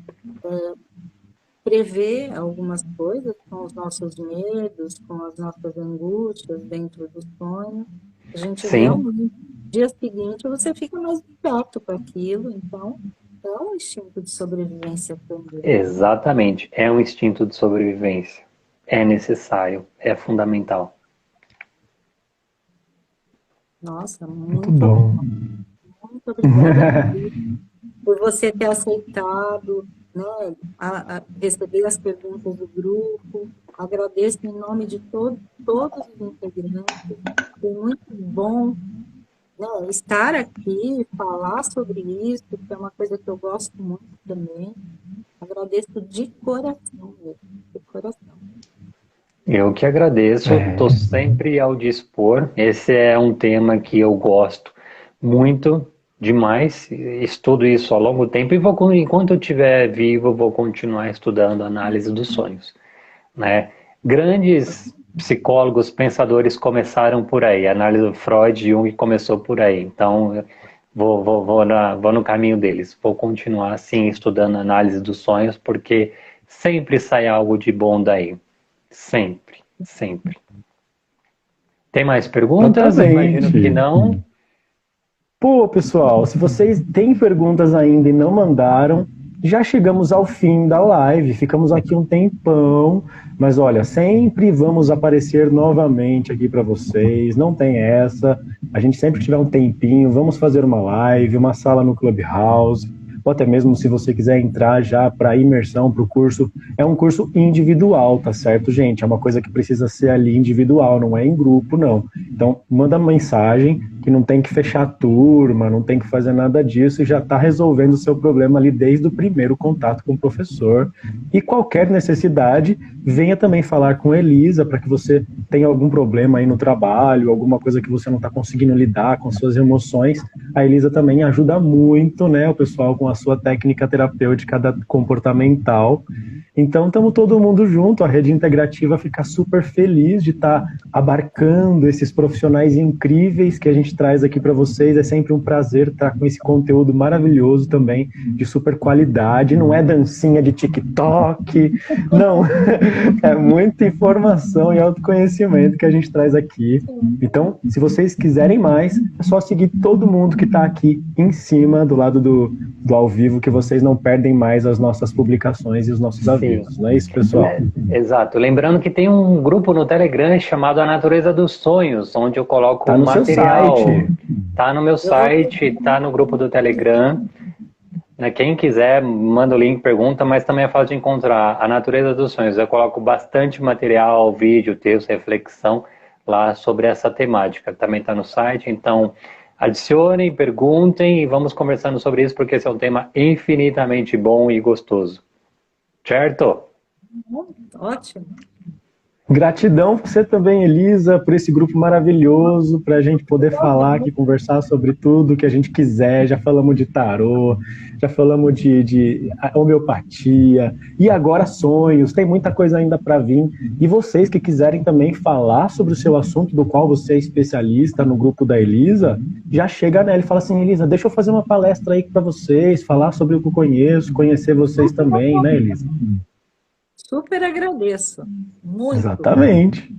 prever algumas coisas com os nossos medos, com as nossas angústias dentro do sonho. A gente Sim, realmente, no dia seguinte, você fica mais grato com aquilo, então é um instinto de sobrevivência também. exatamente. É um instinto de sobrevivência. É necessário, é fundamental. Nossa, Muito bom. muito obrigada por você ter aceitado, né, receber as perguntas do grupo. Agradeço em nome de todos os integrantes. Foi muito bom, né, estar aqui, falar sobre isso, que é uma coisa que eu gosto muito também. Agradeço de coração mesmo, de coração. Eu que agradeço, estou É, sempre ao dispor. Esse é um tema que eu gosto muito, demais. Estudo isso ao longo do tempo e enquanto eu estiver vivo, vou continuar estudando análise dos sonhos, né? Grandes psicólogos, pensadores começaram por aí. A análise do Freud e Jung começou por aí. Então, vou no caminho deles. Vou continuar assim estudando análise dos sonhos, porque sempre sai algo de bom daí. Sempre, sempre. Tem mais perguntas? Imagino que exatamente. não. Pô, pessoal, se vocês têm perguntas ainda e não mandaram, já chegamos ao fim da live. Ficamos aqui um tempão, mas olha, sempre vamos aparecer novamente aqui para vocês. Não tem essa. A gente sempre que tiver um tempinho, vamos fazer uma live, uma sala no Clubhouse, ou até mesmo se você quiser entrar já para imersão, para o curso. É um curso individual, tá certo, gente? É uma coisa que precisa ser ali individual, não é em grupo, não. Então, manda mensagem, que não tem que fechar a turma, não tem que fazer nada disso, e já está resolvendo o seu problema ali desde o primeiro contato com o professor. E qualquer necessidade, venha também falar com a Elisa, para que você tenha algum problema aí no trabalho, alguma coisa que você não está conseguindo lidar com suas emoções. A Elisa também ajuda muito, né, o pessoal com a sua técnica terapêutica comportamental. Então, estamos todo mundo junto, a Rede Integrativa fica super feliz de estar abarcando esses profissionais incríveis que a gente traz aqui para vocês. É sempre um prazer estar com esse conteúdo maravilhoso também, de super qualidade. Não é dancinha de TikTok, não. É muita informação e autoconhecimento que a gente traz aqui. Então, se vocês quiserem mais, é só seguir todo mundo que está aqui em cima, do lado do ao vivo, que vocês não perdem mais as nossas publicações e os nossos avisos. Não é isso, pessoal? Exato. Lembrando que tem um grupo no Telegram chamado A Natureza dos Sonhos, onde eu coloco Tá no seu material. site. Tá no meu site, tá no grupo do Telegram. Né, quem quiser, manda o link, pergunta, mas também é fácil de encontrar. A Natureza dos Sonhos. Eu coloco bastante material, vídeo, texto, reflexão lá sobre essa temática. Também está no site, então adicionem, perguntem e vamos conversando sobre isso, porque esse é um tema infinitamente bom e gostoso. Certo? Ótimo. Gratidão você também, Elisa, por esse grupo maravilhoso, para a gente poder falar aqui, conversar sobre tudo que a gente quiser. Já falamos de tarô, já falamos de homeopatia, e agora sonhos, tem muita coisa ainda para vir. E vocês que quiserem também falar sobre o seu assunto, do qual você é especialista no grupo da Elisa, já chega nela e fala assim: Elisa, deixa eu fazer uma palestra aí para vocês, falar sobre o que eu conheço, conhecer vocês também, né, Elisa? Super agradeço. Muito. Exatamente.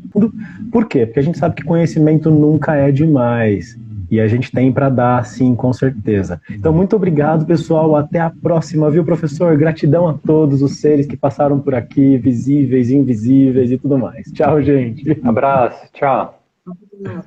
Por quê? Porque a gente sabe que conhecimento nunca é demais. E a gente tem para dar, sim, com certeza. Então, muito obrigado, pessoal. Até a próxima, viu, professor? Gratidão a todos os seres que passaram por aqui, visíveis, invisíveis e tudo mais. Tchau, gente. Abraço, tchau. Obrigada.